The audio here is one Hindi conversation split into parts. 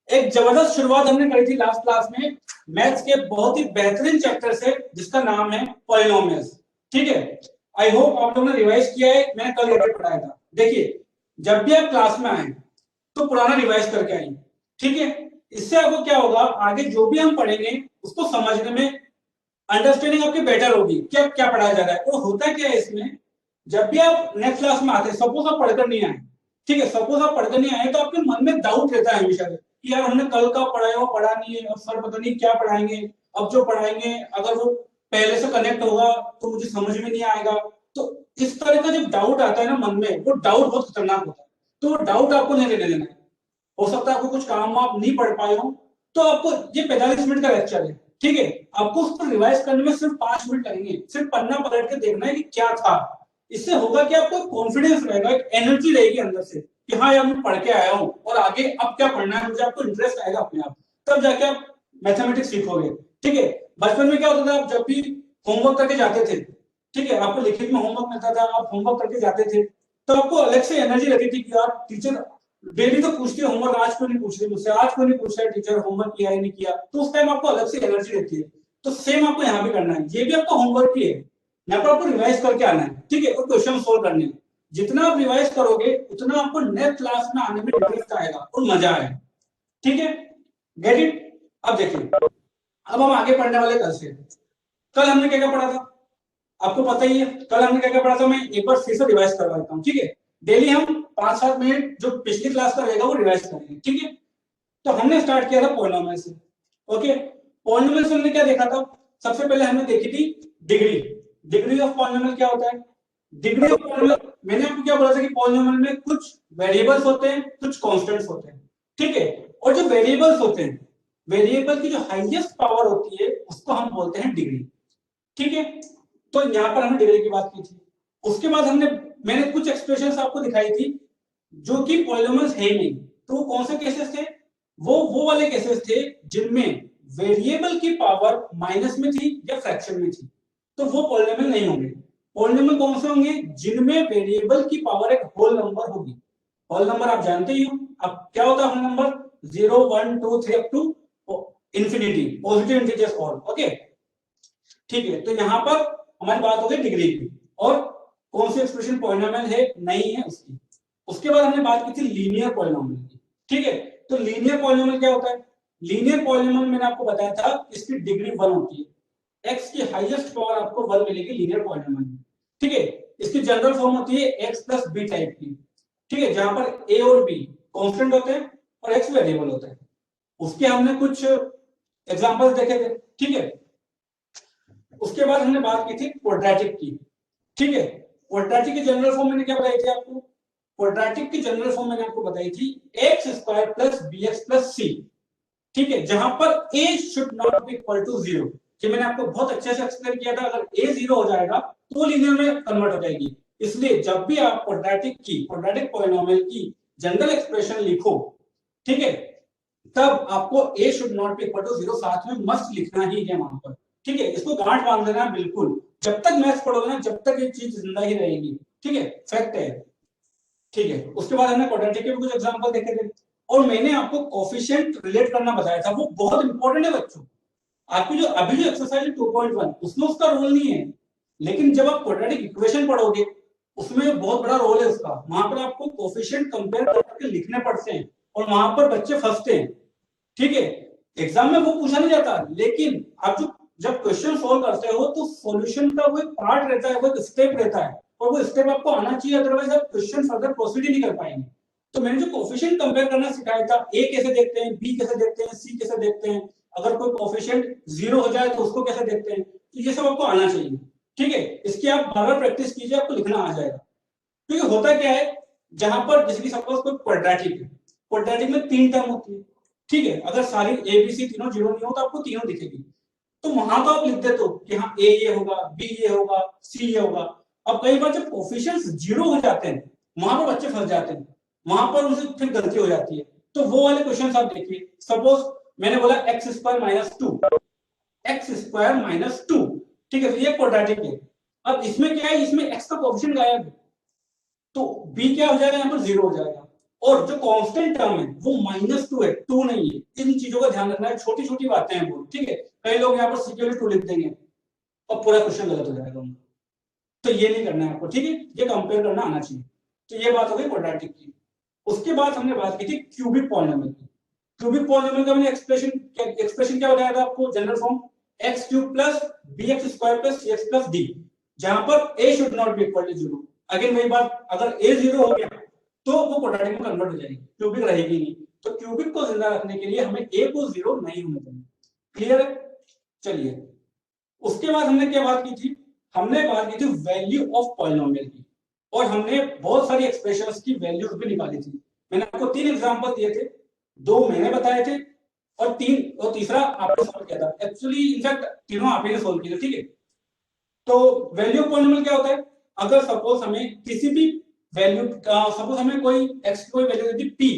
एक जबरदस्त शुरुआत हमने करी थी लास्ट क्लास में मैथ्स के बहुत ही बेहतरीन चैप्टर से, जिसका नाम है पॉलिनोमियल्स। ठीक है, आई होप आप लोगों ने रिवाइज किया है। मैंने कल ये पढ़ाया था। देखिए, जब भी आप क्लास में आए तो पुराना रिवाइज करके आइए। ठीक है, इससे आपको क्या होगा, आगे जो भी हम पढ़ेंगे उसको समझने में अंडरस्टैंडिंग आपकी बेटर होगी, क्या क्या पढ़ाया जा रहा है। और होता क्या है इसमें, जब भी आप नेक्स्ट क्लास में आते हैं, सपोज आप पढ़कर नहीं आए, ठीक है, सपोज आप पढ़कर नहीं आए, तो आपके मन में डाउट रहता है हमेशा से कि यार हमने कल का पढ़ाया वो पढ़ा नहीं है, अब सर पता नहीं क्या पढ़ाएंगे, अब जो पढ़ाएंगे अगर वो पहले से कनेक्ट होगा तो मुझे समझ में नहीं आएगा। तो इस तरह का जब डाउट आता है ना मन में, वो डाउट बहुत खतरनाक होता है। तो वो डाउट आपको नहीं लेने देना है। हो सकता है आपको कुछ काम आप नहीं पढ़ पाए हो, तो आपको ये 45 मिनट का लेक्चर है, ठीक है, आपको उसको रिवाइज करने में सिर्फ 5 मिनट लगेंगे। सिर्फ पन्ना पलट के देखना है कि क्या था। इससे होगा कि आपको कॉन्फिडेंस रहेगा, एक एनर्जी रहेगी अंदर से कि हाँ यार मैं पढ़ के आया हूँ और आगे अब क्या पढ़ना है मुझे, आपको इंटरेस्ट आएगा अपने आप, तब जाके आप मैथमेटिक्स सीखोगे। ठीक है, बचपन में क्या होता था, आप जब भी होमवर्क करके जाते थे, ठीक है, आपको लिखित में होमवर्क मिलता था, आप होमवर्क करके जाते थे, तो आपको अलग से एनर्जी रहती थी कि यार टीचर डेली तो पूछती है होमवर्क, आज क्यों नहीं पूछ रही मुझसे, आज क्यों नहीं पूछ रहा टीचर होमवर्क किया है नहीं किया। तो उस टाइम आपको अलग से एनर्जी रहती है। तो सेम आपको यहाँ भी करना है, ये भी आपका होमवर्क ही है, यहाँ पर आपको रिवाइज करके आना है, ठीक है, और क्वेश्चन सोल्व करने हैं। जितना आप रिवाइज करोगे उतना आपको नेक्स्ट क्लास में आने में इंटरेस्ट आएगा और मजा आएगा। ठीक है, गेट इट। अब देखिए, अब हम आगे पढ़ने वाले कल से। कल हमने क्या क्या पढ़ा था आपको पता ही है। कल हमने क्या क्या पढ़ा था, मैं एक बार फिर से रिवाइज करवा देता हूँ। ठीक है, डेली हम 5-7 मिनट जो पिछली क्लास का रहेगा वो रिवाइज करेंगे। ठीक है, तो हमने स्टार्ट किया था पॉलिनोमियल से। ओके, पॉलिनोमियल से हमने क्या देखा था, सबसे पहले हमने देखी थी डिग्री। डिग्री ऑफ पॉलिनोमियल क्या होता है, डिग्री ऑफ पॉलिनोमियल मैंने आपको क्या बोला था कि पॉलिनोमियल में कुछ वेरिएबल्स होते हैं, कुछ कांस्टेंट्स होते हैं। ठीक है, और जो वेरिएबल्स होते हैं, वेरिएबल की जो हाईएस्ट पावर होती है उसको हम बोलते हैं डिग्री। ठीक है, तो यहां पर हमने डिग्री की बात की थी। उसके बाद मैंने कुछ एक्सप्रेशंस आपको दिखाई थी जो कि पॉलिनोमियल्स है नहीं। तो वो कौन से केसेस थे, वो वाले केसेस थे जिनमें वेरिएबल की पावर माइनस में थी या फ्रैक्शन में थी, तो वो पॉलिनोमियल नहीं होंगे। पॉलिनोमियल कौन से होंगे, जिनमें वेरिएबल की पावर एक होल नंबर होगी। होल नंबर आप जानते ही हो, अब क्या होता है whole number, 0 1 2 3 up to infinity, positive integers all. Okay, ठीक है, तो यहां पर हमारी बात हो गई डिग्री की, और कौन सी एक्सप्रेशन पॉलिनोमियल है नहीं है उसकी। उसके बाद हमने बात की थी लीनियर पॉलिनोमियल की। ठीक है, तो लीनियर पॉलिनोमियल क्या होता है, लीनियर पॉलिनोमियल मैंने आपको बताया था इसकी डिग्री 1 होती है, x की हाईएस्ट पावर आपको 1 मिलेगी लीनियर पॉलिनोमियल में। ठीक है, इसकी जनरल फॉर्म होती है x प्लस बी टाइप की। ठीक है, जहां पर a और b कांस्टेंट होते हैं और x वेरिएबल होता है। उसके हमने कुछ एग्जांपल्स देखे थे। ठीक है, उसके बाद हमने बात की थी क्वाड्रेटिक की। ठीक है, क्वाड्रेटिक की जनरल फॉर्म मैंने क्या बताई थी आपको, क्वाड्रेटिक की जनरल फॉर्म मैंने आपको बताई थी x square plus b x plus c. ठीक है, जहां पर a should not be equal to 0। कि मैंने आपको बहुत अच्छे से एक्सप्लेन किया था, अगर ए 0 हो जाएगा तो लीनियर में कन्वर्ट हो जाएगी। इसलिए जब भी आप क्वाड्रेटिक पॉलिनोमियल की जनरल एक्सप्रेशन लिखो, ठीक है, तब आपको a should not be equal to 0 साथ में मस्ट लिखना ही है वहां पर। ठीक है, इसको गांठ बांध देना बिल्कुल, जब तक मैथ्स पढ़ोगे ना जब तक ये चीज जिंदा ही रहेगी। ठीक है, फैक्ट है। ठीक है, उसके बाद हमने क्वाड्रेटिक के भी कुछ एग्जांपल देखे थे, और मैंने आपको कोफिशिएंट रिलेट करना बताया था, वो बहुत इंपॉर्टेंट है बच्चों। आपकी जो अभी जो एक्सरसाइज 2.1 उसमें उसका रोल नहीं है, लेकिन जब आप क्वाड्रेटिक इक्वेशन पढ़ोगे उसमें बहुत बड़ा रोल है उसका। वहां पर आपको कोफिशिएंट कंपेयर करके लिखने पड़ते हैं, और वहां पर बच्चे फंसते हैं। ठीक है, एग्जाम में वो पूछा नहीं जाता, लेकिन आप जब क्वेश्चन सोल्व करते हो तो सॉल्यूशन का वो एक पार्ट रहता है, वो एक स्टेप रहता है, और वो स्टेप आपको आना चाहिए, अदरवाइज आप क्वेश्चन फर्दर प्रोसीड ही नहीं कर पाएंगे। तो मैंने जो कोफिशिएंट कंपेयर करना सिखाया था, ए कैसे देखते हैं, बी कैसे देखते हैं, सी कैसे देखते हैं, अगर कोई कोफिशिएंट 0 हो जाए तो उसको कैसे देखते हैं, तो ये सब आपको आना चाहिए। ठीक है, इसकी आप बार बार प्रैक्टिस कीजिए, आपको लिखना आ जाएगा। क्योंकि होता क्या है, जहां पर जैसे कि सपोज कोई क्वाड्रेटिक है, क्वाड्रेटिक में 3 टर्म होती है। ठीक है, अगर सारी ए बी सी तीनों 0 नहीं हो तो आपको तीनों दिखेगी। तो वहां तो आप लिख देते हो कि हाँ ए ये होगा, बी ये होगा, सी ये होगा। अब कई बार जब कोफिशिएंट्स 0 हो जाते हैं, वहां पर बच्चे फंस जाते हैं, वहां पर उनसे फिर गलती हो जाती है। तो वो वाले क्वेश्चन आप देखिए, सपोज मैंने बोला x square minus two, x square minus two. ठीक है, तो ये क्वाड्रेटिक है। अब इसमें क्या है, इसमें एक्स का कोफिशिएंट गायब है, तो बी क्या हो जाएगा, यहाँ पर 0 हो जाएगा। और जो कांस्टेंट टर्म है वो -2 है, 2 नहीं है। इन चीजों का ध्यान रखना है, छोटी छोटी बातें हैं वो, ठीक है। कई लोग यहाँ पर सिक्योरिटी 2 लिख देंगे और पूरा क्वेश्चन गलत हो जाएगा उनका, तो ये नहीं करना है आपको, ठीक है। ये कंपेयर करना आना चाहिए। तो ये बात हो गई क्वाड्रेटिक की। उसके बाद हमने बात की थी क्यूबिक पॉलिनोमियल की। क्यूबिक पॉलिनोमियल का मैंने एक्सप्रेशन क्या बताया था आपको, general form x cube plus bx square plus cx plus d, जहां पर a should not be equal to 0। Again वही बात, अगर a 0 हो गया तो वो क्वाड्रेटिक में कन्वर्ट हो जाएगी, क्यूबिक रहेगी नहीं। तो क्यूबिक को जिंदा रखने के लिए हमें a को 0 नहीं होने देना। क्लियर है? चलिए, उसके बाद हमने क्या बात की थी, हमने बात की थी वैल्यू ऑफ पॉलिनोमियल की, और हमने बहुत सारी एक्सप्रेशंस की वैल्यूज भी निकाली थी। मैंने आपको 3 एग्जांपल दिए थे, 2 मैंने बताए थे और तीसरा आपने सॉल्व किया था। एक्चुअली इनफैक्ट तीनों आप ही ने सॉल्व किए थे, ठीक है। तो वैल्यू ऑफ पॉलिनोमियल क्या होता है, अगर सपोज हमें किसी भी वैल्यू, सपोज हमें कोई x की कोई वैल्यू दे दी p,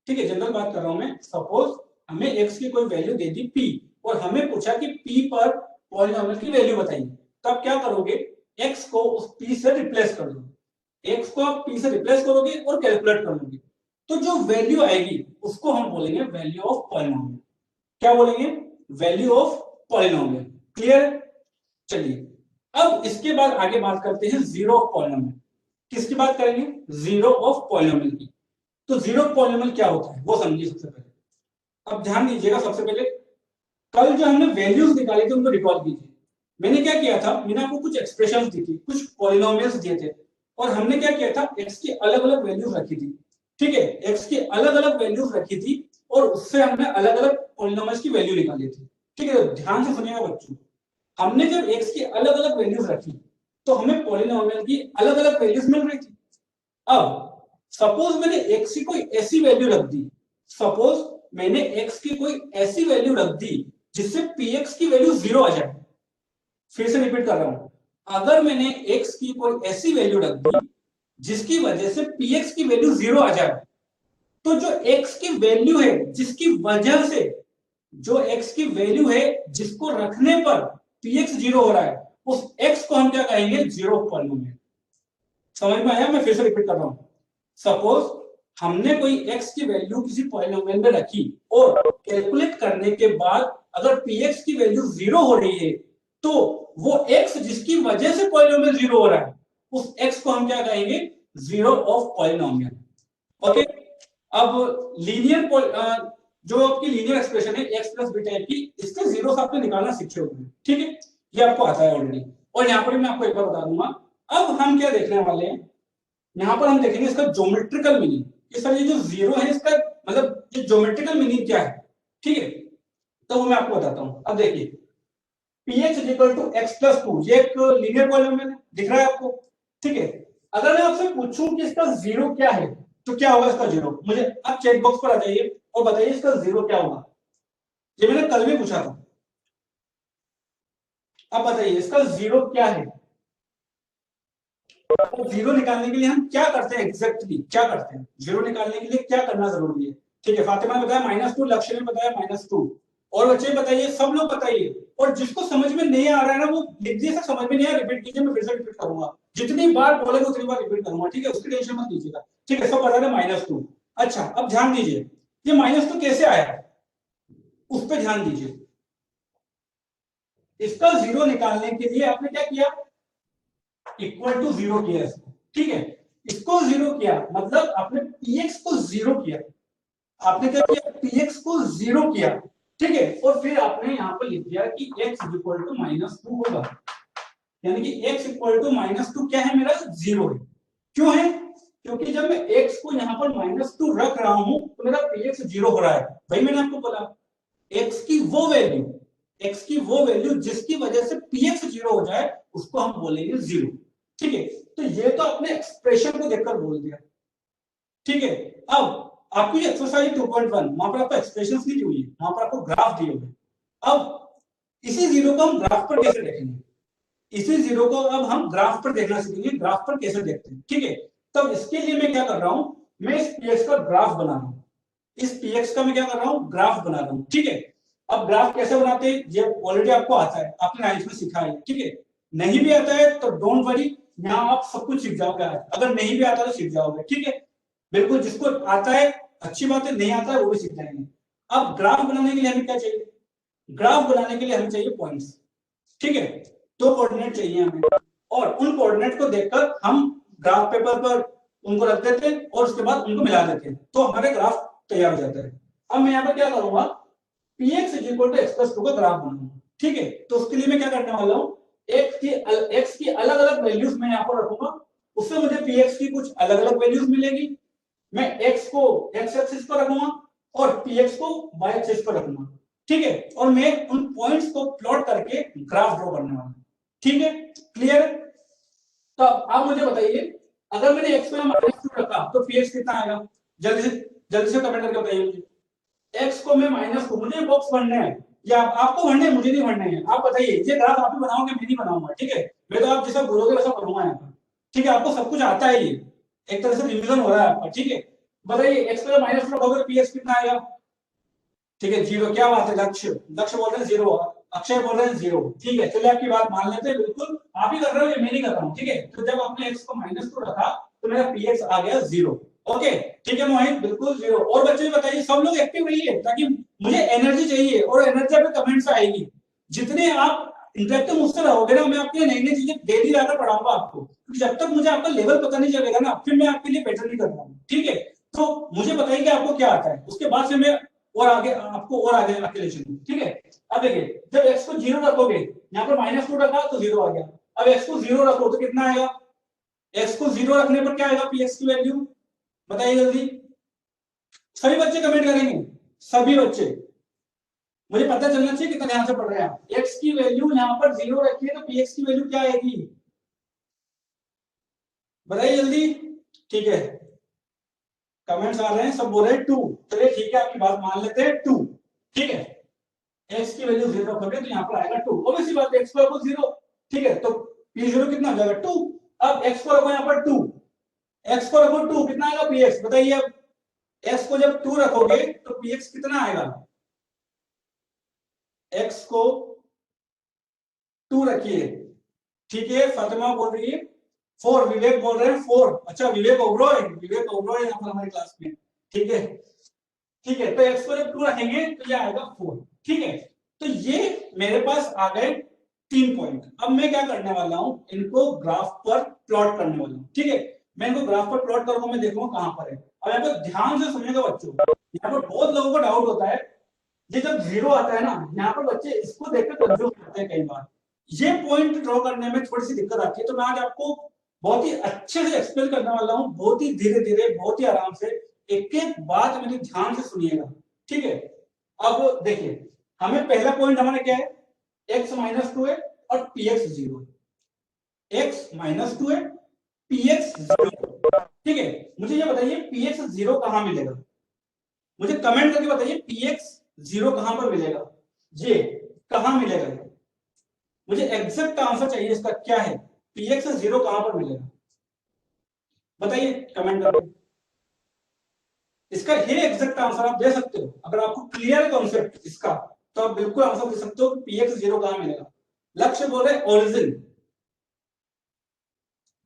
ठीक है, जनरल बात कर रहा हूं मैं। सपोज हमें x की कोई वैल्यू दे दी p और हमें पूछा कि p पर पॉलिनोमियल की वैल्यू बताइए, तो आप क्या करोगे, x को उस p से रिप्लेस कर दोगे, x को आप p से रिप्लेस करोगे और कैलकुलेट कर लोगे, तो जो वैल्यू आएगी उसको हम बोलेंगे वैल्यू ऑफ पॉलिनोमियल। क्या बोलेंगे, वैल्यू ऑफ पॉलिनोमियल। क्लियर? चलिए, अब इसके बाद आगे बात करते हैं जीरो ऑफ पॉलिनोमियल। किसकी बात करेंगे, जीरो ऑफ पॉलिनोमियल की। तो जीरो ऑफ पॉलिनोमियल क्या होता है वो समझिए सबसे पहले। अब ध्यान दीजिएगा, सबसे पहले कल जो हमने वैल्यूज निकाले थे उनको रिकॉल कीजिए। मैंने क्या किया था, मैंने आपको कुछ एक्सप्रेशंस दी थी, कुछ पॉलिनोमियल्स दिए थे, और हमने क्या किया था, x की अलग अलग वैल्यूज रखी थी, ठीक है। x की अलग अलग वैल्यूज रखी थी और उससे हमने अलग अलग पॉलिनोमियल्स की वैल्यू निकाली थी, ठीक है। ध्यान से सुनिएगा बच्चों, हमने जब x की अलग अलग वैल्यूज रखी तो हमें पॉलिनोमियल की अलग अलग वैल्यूज मिल रही थी। अब सपोज मैंने x की कोई ऐसी वैल्यू रख दी, सपोज मैंने x की कोई ऐसी वैल्यू रख दी जिससे px की वैल्यू 0 आ जाए। फिर से रिपीट कर रहा हूं, अगर मैंने x की कोई ऐसी वैल्यू रख दी जिसकी वजह से px की वैल्यू 0 आ जाए, तो जो x की वैल्यू है जिसकी वजह से, जो x की वैल्यू है जिसको रखने पर px 0 हो रहा है, उस x को हम क्या कहेंगे, जीरो ऑफ पॉलिनोमियल। समझ में आया? मैं फिर से रिपीट कर रहा हूं, सपोज हमने कोई x की वैल्यू किसी पॉलिनोमियल में रखी और कैलकुलेट करने के बाद अगर px की वैल्यू 0 हो रही है, तो वो x जिसकी वजह से पॉलिनोमियल 0 हो रहा है, उस x को हम क्या कहेंगे, जीरो ऑफ पॉलिनोमियल। ओके, अब लीनियर जो आपकी लीनियर एक्सप्रेशन है x प्लस बी टाइप की, इसके जीरो आपने निकालना सीखे होंगे, ठीक है, ये आपको आता है ऑलरेडी। और यहाँ पर मैं आपको एक बार बता दूंगा, अब हम क्या देखने वाले हैं, यहाँ पर हम देखेंगे इसका ज्योमेट्रिकल मीनिंग। ये सर, ये जो जीरो है इसका मतलब ये ज्योमेट्रिकल मीनिंग क्या है, ठीक है, तो वो मैं आपको बताता हूँ। अब देखिए, px equal to x plus 2, ये एक लीनियर पॉलिनोमियल है, दिख रहा है आपको, ठीक है। अगर मैं आपसे पूछूं कि इसका जीरो क्या है, तो क्या होगा इसका जीरो, मुझे अब चेक बॉक्स पर आ जाइए और बताइए इसका जीरो क्या होगा। ये मैंने कल भी पूछा था, अब बताइए इसका जीरो क्या है। तो जीरो निकालने के लिए हम क्या करते हैं, एग्जैक्टली क्या करते हैं, जीरो निकालने के लिए क्या करना जरूरी है, ठीक है। फातिमा ने बताया -2, लक्ष्य ने बताया -2, और बच्चे बताइए, सब लोग बताइए, और जिसको समझ में नहीं आ रहा है ना वो लिख दीजिए, समझ में नहीं आया रिपीट कीजिए, मैं फिर से रिपीट करूंगा, जितनी बार बोलेंगे उतनी बार रिपीट करूंगा, ठीक है, उसकी टेंशन मत लीजिएगा, ठीक है। सब बता रहे -2। अच्छा, अब ध्यान दीजिए, ये -2 कैसे आया, उस पर ध्यान दीजिए। इसका जीरो निकालने के लिए आपने क्या किया, इक्वल टू जीरो किया इसको, ठीक है। इसको जीरो किया मतलब आपने px को जीरो किया, आपने क्या किया, px को जीरो किया, ठीक है। और फिर आपने यहां पर लिख दिया कि x इक्वल टू -2 होगा, यानी कि x इक्वल टू -2 क्या है, मेरा जीरो है। क्यों है, क्योंकि जब मैं x को यहां पर -2 रख रहा हूं तो मेरा px जीरो हो रहा है। भाई मैंने आपको बोला x की वो वैल्यू जिसकी वजह से px जीरो हो जाए उसको हम बोलेंगे जीरो, ठीक है। तो ये तो अपने एक्सप्रेशन को देखकर बोल दिया, ठीक है। अब आपको ये एक्सरसाइज 2.1 वहां पर आपको एक्सप्रेशंस नहीं दी हुई है, वहां पर आपको ग्राफ दिए हुए। अब इसी जीरो को हम ग्राफ पर कैसे देखेंगे, इसी जीरो को अब हम ग्राफ पर देखना सीखेंगे, ग्राफ पर कैसे देखते हैं, ठीक है। तब इसके लिए मैं क्या कर रहा हूं, मैं इस px का ग्राफ बना रहा हूं, इस px का मैं क्या कर रहा हूं, ग्राफ बना रहा हूं, ठीक है। अब ग्राफ कैसे बनाते हैं ये ऑलरेडी आपको आता है, आपने नाइन्थ में सीखा है, ठीक है। नहीं भी आता है तो डोंट वरी, यहाँ आप सब कुछ सीख जाओगे, अगर नहीं भी आता तो सीख जाओगे, ठीक है। बिल्कुल जिसको आता है अच्छी बात है, नहीं आता है वो भी सीख जाएंगे। अब ग्राफ बनाने के लिए हमें क्या चाहिए, ग्राफ बनाने के लिए हमें चाहिए पॉइंट्स, ठीक है, दो कोऑर्डिनेट चाहिए हमें, और उन कोऑर्डिनेट को देखकर हम ग्राफ पेपर पर उनको रख देते हैं और उसके बाद उनको मिला देते हैं, तो हमारे ग्राफ तैयार हो जाता है। अब मैं यहाँ पर क्या करूंगा, px = x+2 का ग्राफ बनाऊंगा, ठीक है। तो उसके लिए मैं क्या करने वाला हूँ, x की अलग अलग वैल्यूज मैं यहाँ पर रखूंगा, उससे मुझे px की कुछ अलग अलग वैल्यूज मिलेगी। मैं x को x एक्सिस पर रखूंगा और px को y एक्सिस पर रखूंगा, ठीक है, और मैं उन पॉइंट्स को प्लॉट करके ग्राफ ड्रॉ करने वाला हूं, ठीक है, क्लियर है। तो आप मुझे बताइए, अगर मैंने x को -2 रखा तो px कितना आएगा, जल्दी से कमेंट करके बताइए मुझे। x को मैं -2, मुझे बॉक्स भरने हैं या आपको भरने हैं, मुझे नहीं भरने हैं, आप बताइए। ये ग्राफ आप ही बनाओगे, मैं नहीं बनाऊंगा, ठीक है, मैं तो आप जैसा बोलोगे वैसा करूंगा यहाँ पर, ठीक है। आपको सब कुछ आता है, ये एक तरह से रिवीजन हो रहा है आपका, ठीक है। बताइए x को -2 रखोगे तो px कितना आएगा, ठीक है, 0। क्या बात है, लक्ष्य बोल रहे हैं 0, अक्षय बोल रहे हैं 0, ठीक है, चलिए आपकी बात मान लेते हैं, बिल्कुल आप ही कर रहे हो, ये मैं नहीं कर रहा हूँ, ठीक है। तो जब आपने x को -2 रखा तो मेरा px आ गया 0, ओके, ठीक है मोहित, बिल्कुल 0। और बच्चे बताइए, सब लोग एक्टिव रहिए ताकि मुझे एनर्जी चाहिए, और एनर्जी आपके कमेंट्स से आएगी। जितने आप इंटरेक्टिव मुझसे रहोगे ना, मैं आपके लिए नई नई चीजें डेली लाकर पढ़ाऊंगा आपको, क्योंकि जब तक मुझे आपका लेवल पता नहीं चलेगा ना, फिर मैं आपके लिए बेटर नहीं कर पाऊंगा, ठीक है। तो मुझे बताइए कि आपको क्या आता है, उसके बाद से मैं और आगे आपको और आगे आके ले चलूंगा, ठीक है। अब देखिए, जब x को 0 रखोगे, यहाँ पर -2 रखा तो 0 आ गया। अब x को 0 रखो तो कितना आएगा, x को 0 रखने पर क्या आएगा px की वैल्यू, बताइए जल्दी। सभी बच्चे कमेंट करेंगे, सभी बच्चे, मुझे पता चलना चाहिए कितना ध्यान से पढ़ रहे हैं आप। x की वैल्यू यहाँ पर 0 रखिए तो px की वैल्यू क्या आएगी, बताइए जल्दी, ठीक है। कमेंट्स आ रहे हैं, सब बोल रहे हैं 2, चलिए ठीक है, आपकी बात मान लेते हैं 2, ठीक है। x की वैल्यू 0 रखोगे तो यहाँ पर आएगा 2, ऑब्वियस सी बात है, x को रखो 0, ठीक है, तो p0 कितना हो जाएगा 2। अब x को रखो यहाँ पर 2, x को रखो 2, कितना आएगा px, बताइए। अब x को जब 2 रखोगे तो px कितना आएगा, x को 2 रखिए, ठीक है। फातिमा बोल रही है 4, विवेक बोल रहे हैं 4, अच्छा विवेक ओबरॉय, यहाँ पर हमारी क्लास में, ठीक है, ठीक है। तो x को जब 2 रखेंगे तो ये आएगा 4, ठीक है। तो ये मेरे पास आ गए 3 पॉइंट। अब मैं क्या करने वाला हूं, इनको ग्राफ पर प्लॉट करने वाला हूं, ठीक है। मैं इनको ग्राफ पर प्लॉट करूंगा, मैं देखूंगा कहां पर है। अब यहाँ पर ध्यान से सुनिएगा बच्चों, यहाँ पर बहुत लोगों को डाउट होता है, ये जब 0 आता है ना, यहाँ पर बच्चे इसको देखकर कंफ्यूज होते हैं कई बार, ये पॉइंट ड्रॉ करने में थोड़ी सी दिक्कत आती है। तो मैं आज आपको बहुत ही अच्छे से एक्सप्लेन करने वाला हूँ, बहुत ही धीरे धीरे, बहुत ही आराम से, एक एक बात मेरी ध्यान से सुनिएगा, ठीक है। अब देखिए, हमें पहला पॉइंट हमारा क्या है, x -2 है और px 0 है, x -2 है, px 0, ठीक है। मुझे ये बताइए px 0 कहां मिलेगा, मुझे कमेंट करके बताइए px 0 कहां पर मिलेगा, ये कहां मिलेगा, मुझे एग्जैक्ट आंसर चाहिए इसका, क्या है px 0 कहां पर मिलेगा, बताइए कमेंट करके। इसका ये एग्जैक्ट आंसर आप दे सकते हो, अगर आपको क्लियर है कॉन्सेप्ट इसका, तो आप बिल्कुल आंसर दे सकते हो कि px 0 कहां मिलेगा। लक्ष्य बोल रहे ओरिजिन,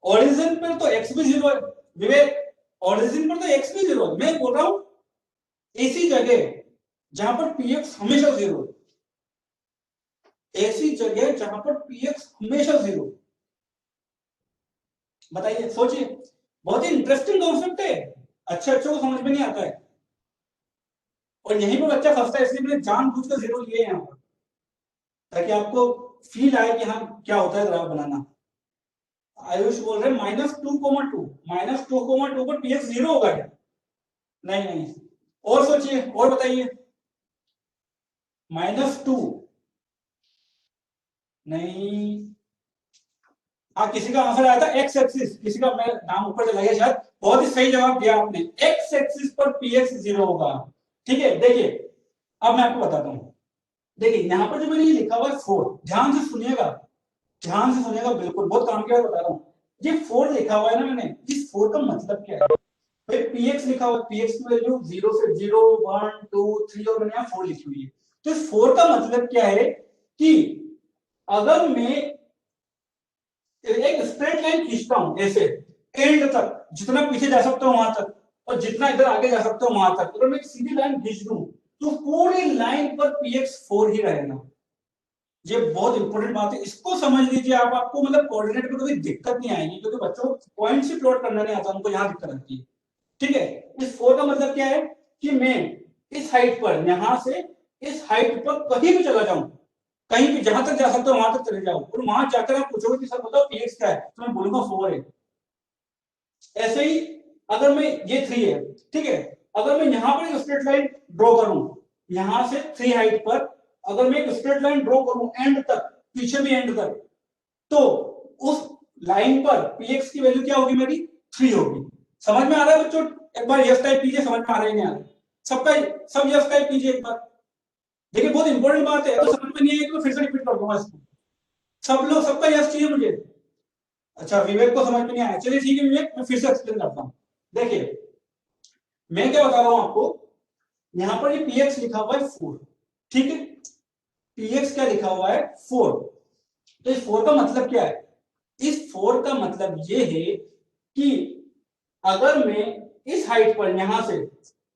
ओरिजिन पर तो x भी 0 है, विवेक ओरिजिन पर तो x भी 0 है, मैं बोल रहा हूं ऐसी जगह जहां पर px हमेशा 0 है, ऐसी जगह जहां पर px हमेशा 0, बताइए सोचिए, बहुत ही इंटरेस्टिंग कॉन्सेप्ट है, अच्छे अच्छों को समझ में नहीं आता है, और यहीं पर बच्चा फंसता है, इसलिए मैंने जानबूझकर 0 लिए यहाँ पर, ताकि आपको फील आए कि हाँ क्या होता है ग्राफ बनाना। आयुष बोल रहे -2,2, -2,2 पर px 0 होगा क्या, नहीं नहीं, और सोचिए और बताइए, -2 नहीं, हाँ किसी का आंसर आया था x एक्सिस, किसी का मैं नाम ऊपर चला गया शायद, बहुत ही सही जवाब दिया आपने, x एक्सिस पर px 0 होगा, ठीक है। देखिए अब मैं आपको बताता हूं, देखिए यहाँ पर जो मैंने ये लिखा हुआ है 4, ध्यान से सुनिएगा, ध्यान से सुनिएगा, बिल्कुल बहुत काम की बात बता रहा हूँ। ये 4 लिखा हुआ है ना मैंने, इस 4 का मतलब क्या है, भाई px लिखा हुआ है, px की वैल्यू 0 से 0 1 2 3 और मैंने यहाँ 4 लिखी हुई है, तो इस 4 का मतलब क्या है कि अगर मैं एक स्ट्रेट लाइन खींचता हूं ऐसे एंड तक, जितना पीछे जा सकता हूं वहां तक, और जितना इधर आगे जा सकते हो वहां तक, अगर मैं एक सीधी लाइन खींच दूं तो पूरी लाइन पर px 4 ही रहेगा। ये बहुत इंपॉर्टेंट बात है, इसको समझ लीजिए आप। आपको मतलब कोऑर्डिनेट में कोई दिक्कत नहीं आएगी, क्योंकि बच्चों को पॉइंट से प्लॉट करना नहीं आता, उनको यहाँ दिक्कत आती है। ठीक है, इस 4 का मतलब क्या है कि मैं इस हाइट पर, यहां से इस हाइट पर कहीं भी चला जाऊं, कहीं भी जहां तक जा सकता हूं वहां तक चले जाऊं, और वहां जाकर आप पूछोगे कि सर बताओ px क्या है, तो मैं बोलूंगा 4 है। ऐसे ही अगर मैं ये 3 है, ठीक है, अगर मैं यहां पर एक स्ट्रेट लाइन ड्रॉ करूं, यहां से 3 हाइट पर अगर मैं एक स्ट्रेट लाइन ड्रॉ करूं एंड तक, पीछे भी एंड तक, तो उस लाइन पर px की वैल्यू क्या होगी मेरी 3 होगी। समझ में आ रहा है बच्चों? एक बार यस टाइप कीजिए, समझ में आ रहा है नहीं आ रहा है? सबका सब यस टाइप कीजिए एक बार। देखिए बहुत इंपॉर्टेंट बात है, तो समझ में नहीं आएगी तो फिर से रिपीट कर दूंगा इसको। सब लोग, सबका यस चाहिए मुझे। अच्छा, विवेक को समझ में नहीं आया, चलिए ठीक है विवेक, मैं फिर से एक्सप्लेन करता हूँ। देखिए मैं क्या बता रहा हूं आपको, यहां पर ये px लिखा हुआ है 4, ठीक है, px क्या लिखा हुआ है 4। तो इस 4 का मतलब क्या है? इस 4 का मतलब ये है कि अगर मैं इस हाइट पर, यहां से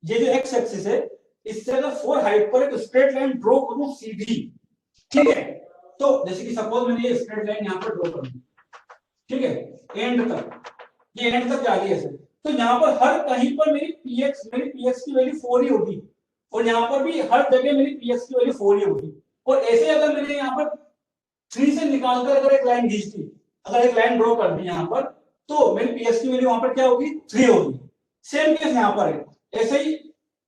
ये जो एक्स एक्सिस है, इससे अगर 4 हाइट पर एक स्ट्रेट लाइन ड्रॉ करूं सीधी, ठीक है, तो जैसे कि सपोज मैंने ये स्ट्रेट लाइन यहां पर ड्रॉ कर दी, ठीक है, एंड तक, ये एंड तक जा रही है ऐसे, तो यहां पर हर कहीं पर मेरी px की वैल्यू 4 ही होगी, और यहां पर भी हर जगह मेरी px की वैल्यू 4 ही होगी। और ऐसे अगर मैंने यहां पर 3 से निकालकर अगर एक लाइन खींच दी, अगर एक लाइन ड्रॉ कर दी यहां पर, तो मेरी px की वैल्यू वहां पर क्या होगी 3 होगी। सेम केस यहां पर है, ऐसे ही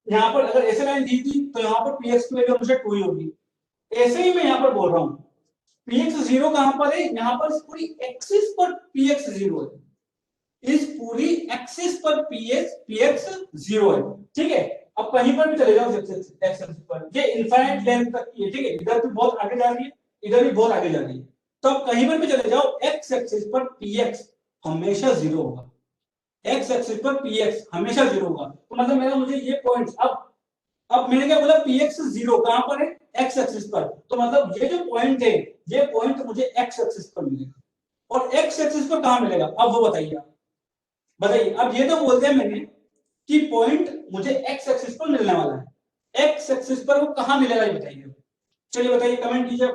यहां पर अगर ऐसे लाइन खींच दी तो यहां पर px की वैल्यू मुझे 2 ही होगी। ऐसे ही मैं यहां पर बोल रहा हूं px 0 कहां पर है, यहां पर पूरी एक्सिस पर px 0 है, इस पूरी एक्सिस पर px 0 है, ठीक है। अब कहीं पर भी चले जाओ एक्सिस पर, ये इनफाइनाइट लेंथ तक की है, ठीक है, इधर भी बहुत आगे जा रही है, इधर भी बहुत आगे जा रही है, तो अब कहीं पर भी चले जाओ एक्स एक्सिस पर px हमेशा 0 होगा, एक्स एक्सिस पर px हमेशा 0 होगा। तो मतलब मेरा मुझे ये पॉइंट, अब मैंने क्या बोला px 0 कहां पर है, एक्स एक्सिस पर, तो मतलब ये जो पॉइंट है, ये पॉइंट मुझे एक्स एक्सिस पर मिलेगा। और एक्स एक्सिस पर कहां मिलेगा, अब वो बताइए आप, बताइए। अब ये तो बोल दिया मैंने कि पॉइंट मुझे एक्स एक्सिस पर मिलने वाला है, एक्स एक्सिस पर वो कहां मिलेगा ये बताइए। चलिए बताइए, कमेंट कीजिए।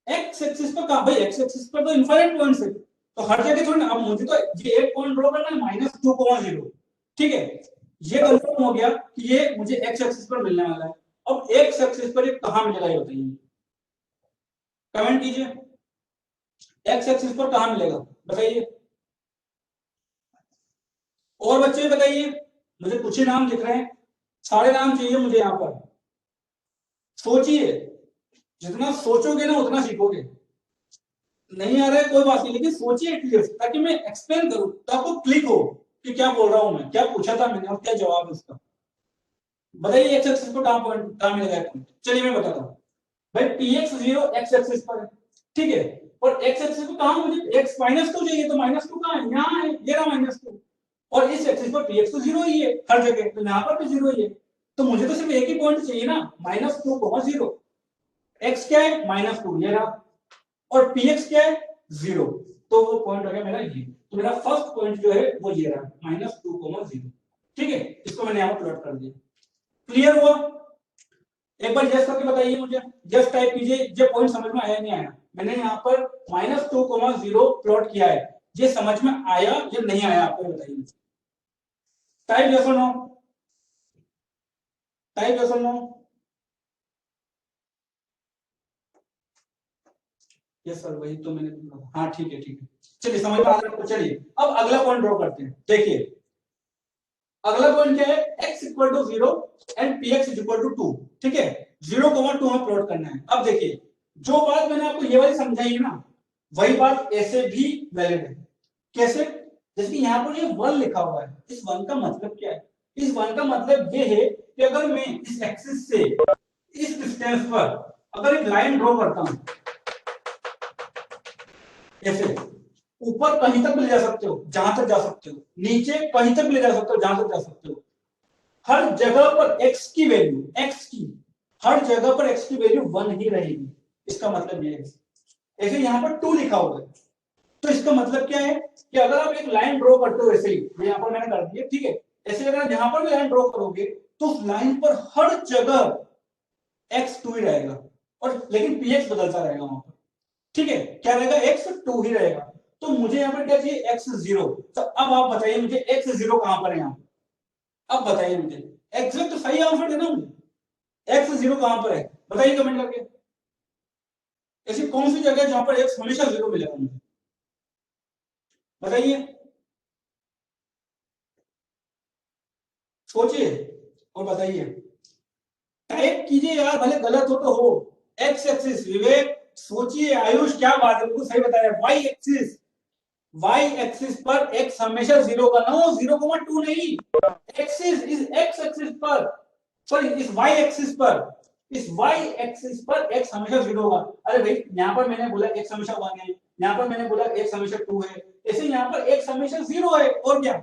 एक्स एक्सिस पर कहां, भाई एक्स एक्सिस पर तो इनफाइनाइट पॉइंट्स है, तो हर जगह थोड़ी ना। अब मुझे तो ये एक पॉइंट ड्रॉ करना है -2,0, ठीक है, ये कंफर्म हो गया कि ये मुझे एक्स एक्सिस पर मिलने वाला है। अब एक्स एक्सिस पर ये कहां मिलेगा ये बताइए, कमेंट कीजिए, एक्स एक्सिस पर कहां मिलेगा बताइए। और बच्चे बताइए, मुझे कुछ ही नाम दिख रहे हैं, सारे नाम चाहिए मुझे यहां पर। सोचिए, जितना सोचोगे ना उतना सीखोगे। नहीं आ रहा है कोई बात नहीं, लेकिन सोचिए एटलीस्ट, ताकि मैं एक्सप्लेन करूं तो आपको क्लिक हो कि क्या बोल रहा हूं मैं, क्या पूछा था मैंने और क्या जवाब है उसका। बताइए एक्स एक्सिस पर कहां मिलेगा पॉइंट, चलिए मैं बताता हूं। भाई px 0 एक्स एक्सिस पर है, ठीक है, और एक्स एक्सिस पर कहां, मुझे x -2 चाहिए, तो -2 कहां है, यहां है, ये रहा -2। और इस एक्सिस पर px तो 0 ही है हर जगह, तो यहां पर भी 0 ही है, तो मुझे तो सिर्फ एक ही पॉइंट चाहिए ना, -2, 0। x क्या है -2, ये रहा, और px क्या है 0, तो वो पॉइंट हो गया मेरा ये। तो मेरा फर्स्ट पॉइंट जो है वो ये रहा -2, 0, ठीक है, इसको मैंने यहां पर प्लॉट कर दिया। क्लियर हुआ? एक बार यस करके बताइए मुझे, यस टाइप कीजिए, ये पॉइंट समझ में आया नहीं आया। मैंने यहाँ पर -2, 0 प्लॉट किया है, ये समझ में आया या नहीं आया आपको बताइए। टाइप यस और नो, टाइप यस और नो। यस सर, वही तो मैंने, हाँ ठीक है ठीक है, चलिए समझ में आ रहा है। चलिए अब अगला पॉइंट ड्रॉ करते हैं। देखिए अगला पॉइंट क्या है, x equal to 0 and px equal to 2, ठीक है, 0,2 हमें प्लॉट करना है। अब देखिए जो बात मैंने आपको ये वाली समझाई है ना, वही बात ऐसे भी वैलिड है। कैसे? जैसे कि यहाँ पर ये 1 लिखा हुआ है, इस 1 का मतलब क्या है, इस 1 का मतलब ये है कि अगर मैं इस एक्सिस से इस डिस्टेंस पर अगर एक लाइन ड्रॉ करता हूं ऐसे, ऊपर कहीं तक भी ले जा सकते हो जहां तक जा सकते हो, नीचे कहीं तक भी ले जा सकते हो जहां तक जा सकते हो, हर जगह पर x की वैल्यू, x की हर जगह पर x की वैल्यू 1 ही रहेगी। इसका मतलब ये है, ऐसे यहां पर 2 लिखा हुआ है, तो इसका मतलब क्या है कि अगर आप एक लाइन ड्रॉ करते हो ऐसे ही, ये यहां पर मैंने कर दिया, ठीक है, ऐसे अगर जहां पर भी लाइन ड्रॉ करोगे तो उस लाइन पर हर जगह x2 ही रहेगा, और लेकिन px बदलता रहेगा वहां पर, ठीक है। क्या रहेगा, x2 ही रहेगा। तो मुझे यहाँ पर क्या चाहिए, x0। तो अब आप बताइए मुझे x0 कहां पर है यहाँ, अब बताइए मुझे, एग्जैक्ट तो सही आंसर देना मुझे, x0 कहां पर है बताइए कमेंट करके। ऐसी कौन सी जगह है जहां पर x हमेशा 0 मिलेगा मुझे, बताइए, सोचिए और बताइए, टाइप कीजिए यार, भले गलत हो तो हो। एक्स एक्सिस, विवेक सोचिए, आयुष क्या बात है, बिल्कुल सही बताया। वाई एक्सिस, वाई एक्सिस पर x हमेशा 0 का, नो 0,2 नहीं, एक्सिस इस x एक्सिस पर, सॉरी इस y एक्सिस पर, इस y एक्सिस पर x हमेशा 0 होगा। अरे भाई यहाँ पर मैंने बोला x हमेशा 1 है, यहाँ पर मैंने बोला x हमेशा 2 है, ऐसे यहाँ पर x हमेशा 0 है, और क्या,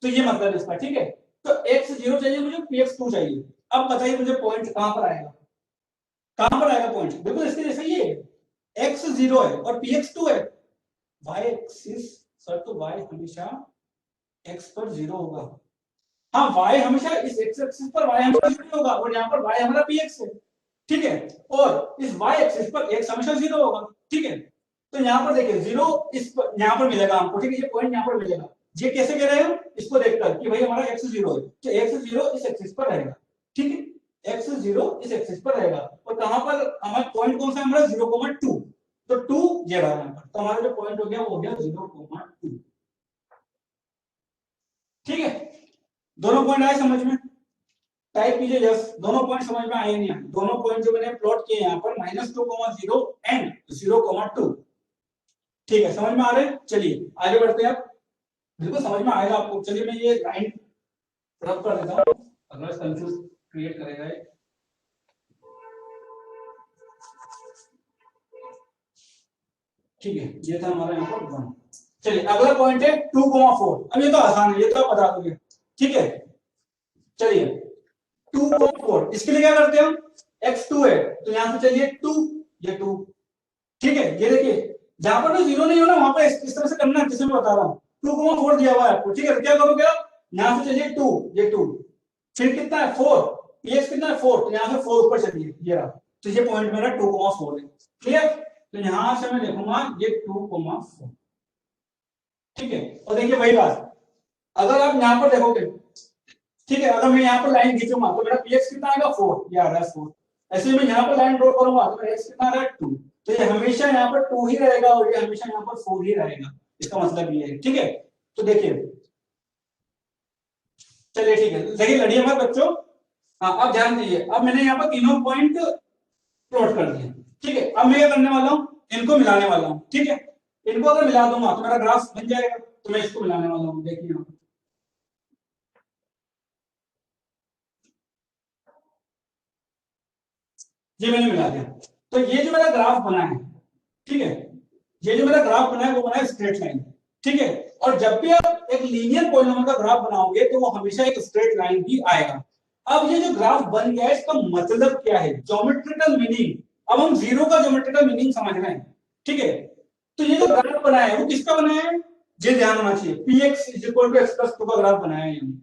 तो ये मतलब इसका, ठीक है। तो x0 चाहिए मुझे, px2 चाहिए। अब बताइए मुझे पॉइंट कहां पर आएगा, कहां पर आएगा पॉइंट, बिल्कुल इसके जैसे ही है, x0 है और px2 है, y एक्सिस सर, तो y हमेशा x पर 0 होगा। हाँ, y हमेशा इस x एक्सिस पर y हमेशा 0 होगा, और यहाँ पर y हमारा px है, ठीक है। और इस y एक्सिस पर x हमेशा 0 होगा, ठीक है। तो यहाँ पर देखिए 0 इस पर यहाँ पर मिलेगा हमको, ठीक है, ये पॉइंट यहाँ पर मिलेगा। ये कैसे कह रहे हैं हम, इसको देखकर कि भाई हमारा x0 है, तो x0 इस एक्सिस पर रहेगा, ठीक है, x0 इस एक्सिस पर रहेगा। और कहां पर हमारा पॉइंट कौन सा है, हमारा 0,2, तो 2 ये रहा यहाँ पर, तो हमारा जो पॉइंट हो गया वो हो गया 0,2, ठीक है। दोनों पॉइंट आए समझ में, टाइप कीजिए यस, दोनों पॉइंट समझ में आए नहीं आए, दोनों पॉइंट जो मैंने प्लॉट किए यहाँ पर -2,0 एंड 0,2, ठीक है, समझ में आ रहे हैं। चलिए आगे बढ़ते हैं, आप बिल्कुल समझ में आएगा आपको। चलिए मैं ये लाइन रब कर देता हूँ, अगर कंफ्यूज क्रिएट करेगा ये। ठीक है, ये था हमारा यहाँ पर 1। चलिए अगला पॉइंट है 2,4। अब ये तो आसान है, ये तो आप बता दोगे, ठीक है। चलिए 2,4, इसके लिए क्या करते हैं हम, x2 है तो यहां से चलिए 2, ये 2, ठीक है। ये देखिए जहां पर तो 0 नहीं हो ना, वहां पर इस तरह से करना है, जैसे मैं बता रहा हूँ। 2,4 दिया हुआ है आपको, ठीक है, तो क्या करोगे आप, यहां से चलिए 2, ये 2, फिर कितना है 4, px कितना है 4, तो यहां से 4 ऊपर चलिए, ये रहा, तो ये पॉइंट मेरा 2,4 है, क्लियर। तो यहां से मैं लिखूंगा ये 2,4, ठीक है। और देखिए वही बात, अगर आप यहां पर देखोगे, ठीक है, अगर मैं यहाँ पर लाइन खींचूंगा तो मेरा px कितना आएगा 4, ये आ रहा है 4। ऐसे मैं यहाँ पर लाइन ड्रॉ करूंगा तो मेरा x कितना आ रहा है 2, तो ये हमेशा यहाँ पर 2 ही रहेगा और ये हमेशा यहाँ पर 4 ही रहेगा, इसका मतलब ये है, ठीक है। तो देखिए, चलिए ठीक है, देखिए लड़िए मत बच्चों। हाँ अब ध्यान दीजिए, अब मैंने यहाँ पर तीनों पॉइंट प्लॉट कर दिए, ठीक है। अब मैं क्या करने वाला हूँ, इनको मिलाने वाला हूँ, ठीक है। इनको अगर मिला दूंगा तो मेरा ग्राफ बन जाएगा, तो मैं इसको मिलाने वाला हूँ, देखिए ये मैंने मिला दिया। तो ये जो मेरा ग्राफ बना है, ठीक है, ये जो मेरा ग्राफ बना है वो बना है स्ट्रेट लाइन, ठीक है। और जब भी आप एक लीनियर पॉलिनोमियल का ग्राफ बनाओगे तो वो हमेशा एक स्ट्रेट लाइन ही आएगा। अब ये जो ग्राफ बन गया है इसका मतलब क्या है, ज्योमेट्रिकल मीनिंग। अब हम जीरो का ज्योमेट्रिकल मीनिंग समझ रहे हैं, ठीक है। तो ये जो ग्राफ बनाया है वो किसका बनाया है, ये ध्यान होना चाहिए, px = x+2 का ग्राफ बनाया है हमने,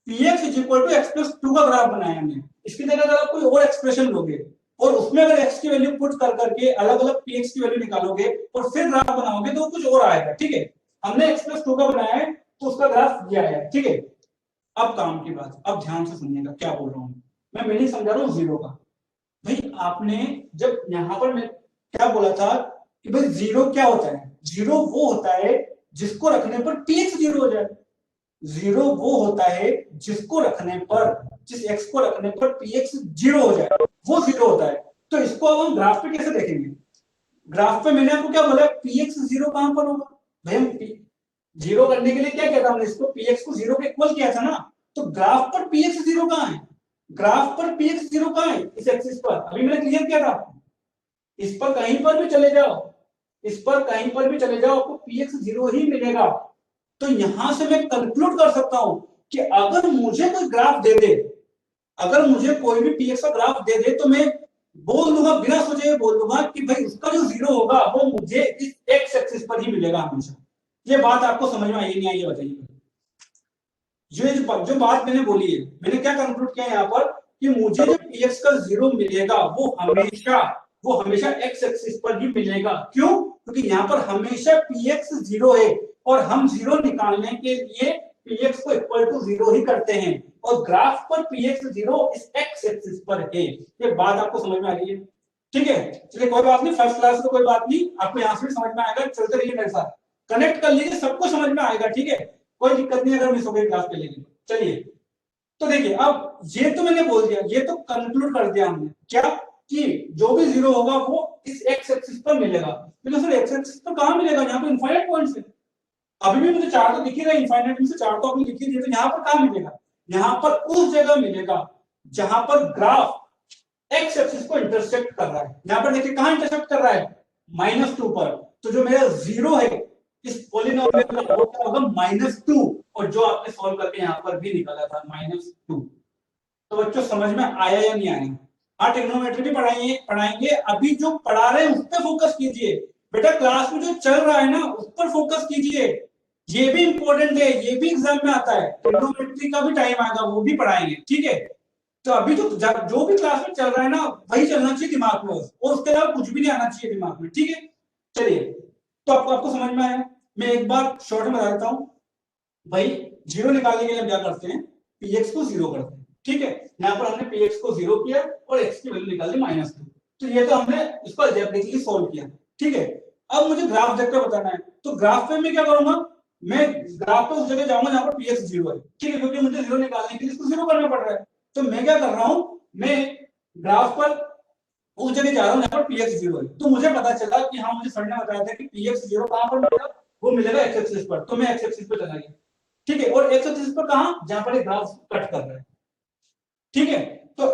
px = x+2 का ग्राफ बनाया है हमने। इसकी जगह अगर आप कोई और एक्सप्रेशन लोगे और उसमें अगर x की वैल्यू पुट कर करके अलग अलग px की वैल्यू निकालोगे और फिर ग्राफ बनाओगे तो कुछ और आएगा, ठीक है। हमने x+2 का बनाया है तो उसका ग्राफ दिया है, ठीक है। अब काम की बात, अब ध्यान से सुनिएगा क्या बोल रहा हूं मैं मीनिंग समझा रहा हूं जीरो का। भाई आपने जब यहां पर मैं क्या बोला था कि भाई जीरो क्या होता है, जीरो वो होता है जिसको रखने पर px 0 हो जाए। जीरो वो होता है जिसको रखने पर, जिस x को रखने पर px 0 हो जाए, वो जीरो होता है। तो इसको अब हम ग्राफ पे कैसे देखेंगे, ग्राफ पे मैंने आपको क्या बोला, px 0 कहां पर होगा, भाई हम जीरो करने के लिए क्या किया था हमने, इसको px को 0 के इक्वल किया था ना। तो ग्राफ पर px 0 कहां है, ग्राफ पर px 0 कहां है, इस एक्सिस पर, अभी मैंने क्लियर किया था। इस पर कहीं पर भी चले जाओ, इस पर कहीं पर भी चले जाओ आपको px 0 ही मिलेगा। तो यहां से मैं कंक्लूड कर सकता हूं कि अगर मुझे कोई ग्राफ दे दे, अगर मुझे कोई भी px का ग्राफ दे दे तो मैं बोल दूंगा, बिना सोचे बोल दूंगा कि भाई उसका जो जीरो होगा वो मुझे इस एक्स एक्सिस पर ही मिलेगा हमेशा। ये बात आपको समझ में आई नहीं आई, ये बताइए। जो बात मैंने बोली है, मैंने क्या कंक्लूड किया यहाँ पर कि मुझे जो px का जीरो मिलेगा वो हमेशा x एक्सिस पर ही मिलेगा। क्यों? क्योंकि यहाँ पर हमेशा px जीरो है और हम जीरो निकालने के लिए px को इक्वल टू जीरो ही करते हैं और ग्राफ पर px जीरो इस x एक्सिस पर है। ये बात आपको समझ में आ रही है? ठीक है, चलिए कोई बात नहीं, फर्स्ट क्लास में कोई बात नहीं, आपको यहाँ से भी समझ में आएगा, चलते रहिए मेरे साथ, कनेक्ट कर लीजिए, सबको समझ में आएगा। ठीक है, कोई दिक्कत नहीं अगर मिस हो गई क्लास पे लेंगे। चलिए, तो देखिए अब ये तो मैंने बोल दिया, ये तो कंक्लूड कर दिया हमने क्या कि जो भी जीरो होगा वो इस एक्स एक्सिस पर मिलेगा। लेकिन सर एक्स एक्सिस पर कहां मिलेगा? यहाँ पे इनफाइनाइट पॉइंट्स है, अभी भी मुझे चार तो दिख ही रहा है, इनफाइनाइट में से चार तो आपने लिख ही दिए, तो यहाँ पर कहां मिलेगा? यहाँ पर उस जगह मिलेगा जहां पर ग्राफ एक्स एक्सिस को इंटरसेक्ट कर रहा है। यहाँ पर देखिए कहां इंटरसेक्ट कर रहा है? -2 पर। तो जो मेरा जीरो है इस पॉलिनोमियल का वो क्या होगा? -2, और जो आपने सॉल्व करके यहाँ पर भी निकाला था -2। तो बच्चों समझ में आया या नहीं आया? हाँ, ट्रिग्नोमेट्री भी पढ़ाएंगे, अभी जो पढ़ा रहे हैं उस पर फोकस कीजिए बेटा, क्लास में जो चल रहा है ना उस पर फोकस कीजिए, ये भी इंपॉर्टेंट है, ये भी एग्जाम में आता है। ट्रिग्नोमेट्री का भी टाइम आएगा, वो भी पढ़ाएंगे। ठीक है, तो अभी जो भी क्लास में चल रहा है ना वही चलना चाहिए दिमाग में, और उसके अलावा कुछ भी नहीं आना चाहिए दिमाग में। ठीक है, चलिए, तो आपको समझ में आया? मैं एक बार शॉर्ट में बता देता हूं भाई। जीरो निकालने के लिए हम क्या करते हैं? px को जीरो करते हैं। ठीक है, यहाँ पर हमने px को जीरो किया और x की वैल्यू निकाल दी -2। तो ये तो हमने इसको अलजेब्रिकली सॉल्व किया। ठीक है, अब मुझे ग्राफ देखकर बताना है, तो ग्राफ में मैं क्या करूंगा? मैं ग्राफ पे उस जगह जाऊंगा जहां पर px जीरो है। ठीक है, क्योंकि मुझे जीरो निकालने के लिए इसको जीरो करना पड़ रहा है। तो मैं क्या कर रहा हूं? मैं ग्राफ पर उस जगह जा रहा हूं जहां पर px जीरो है। तो मुझे पता चला कि हाँ, मुझे सर ने बताया था कि px जीरो कहां पर मिलेगा? वो मिलेगा x एक्सिस पर। तो मैं x एक्सिस पे चला गया। ठीक है, और x एक्सिस पर कहां? जहां पर ये ग्राफ कट कर रहा है। ठीक है, तो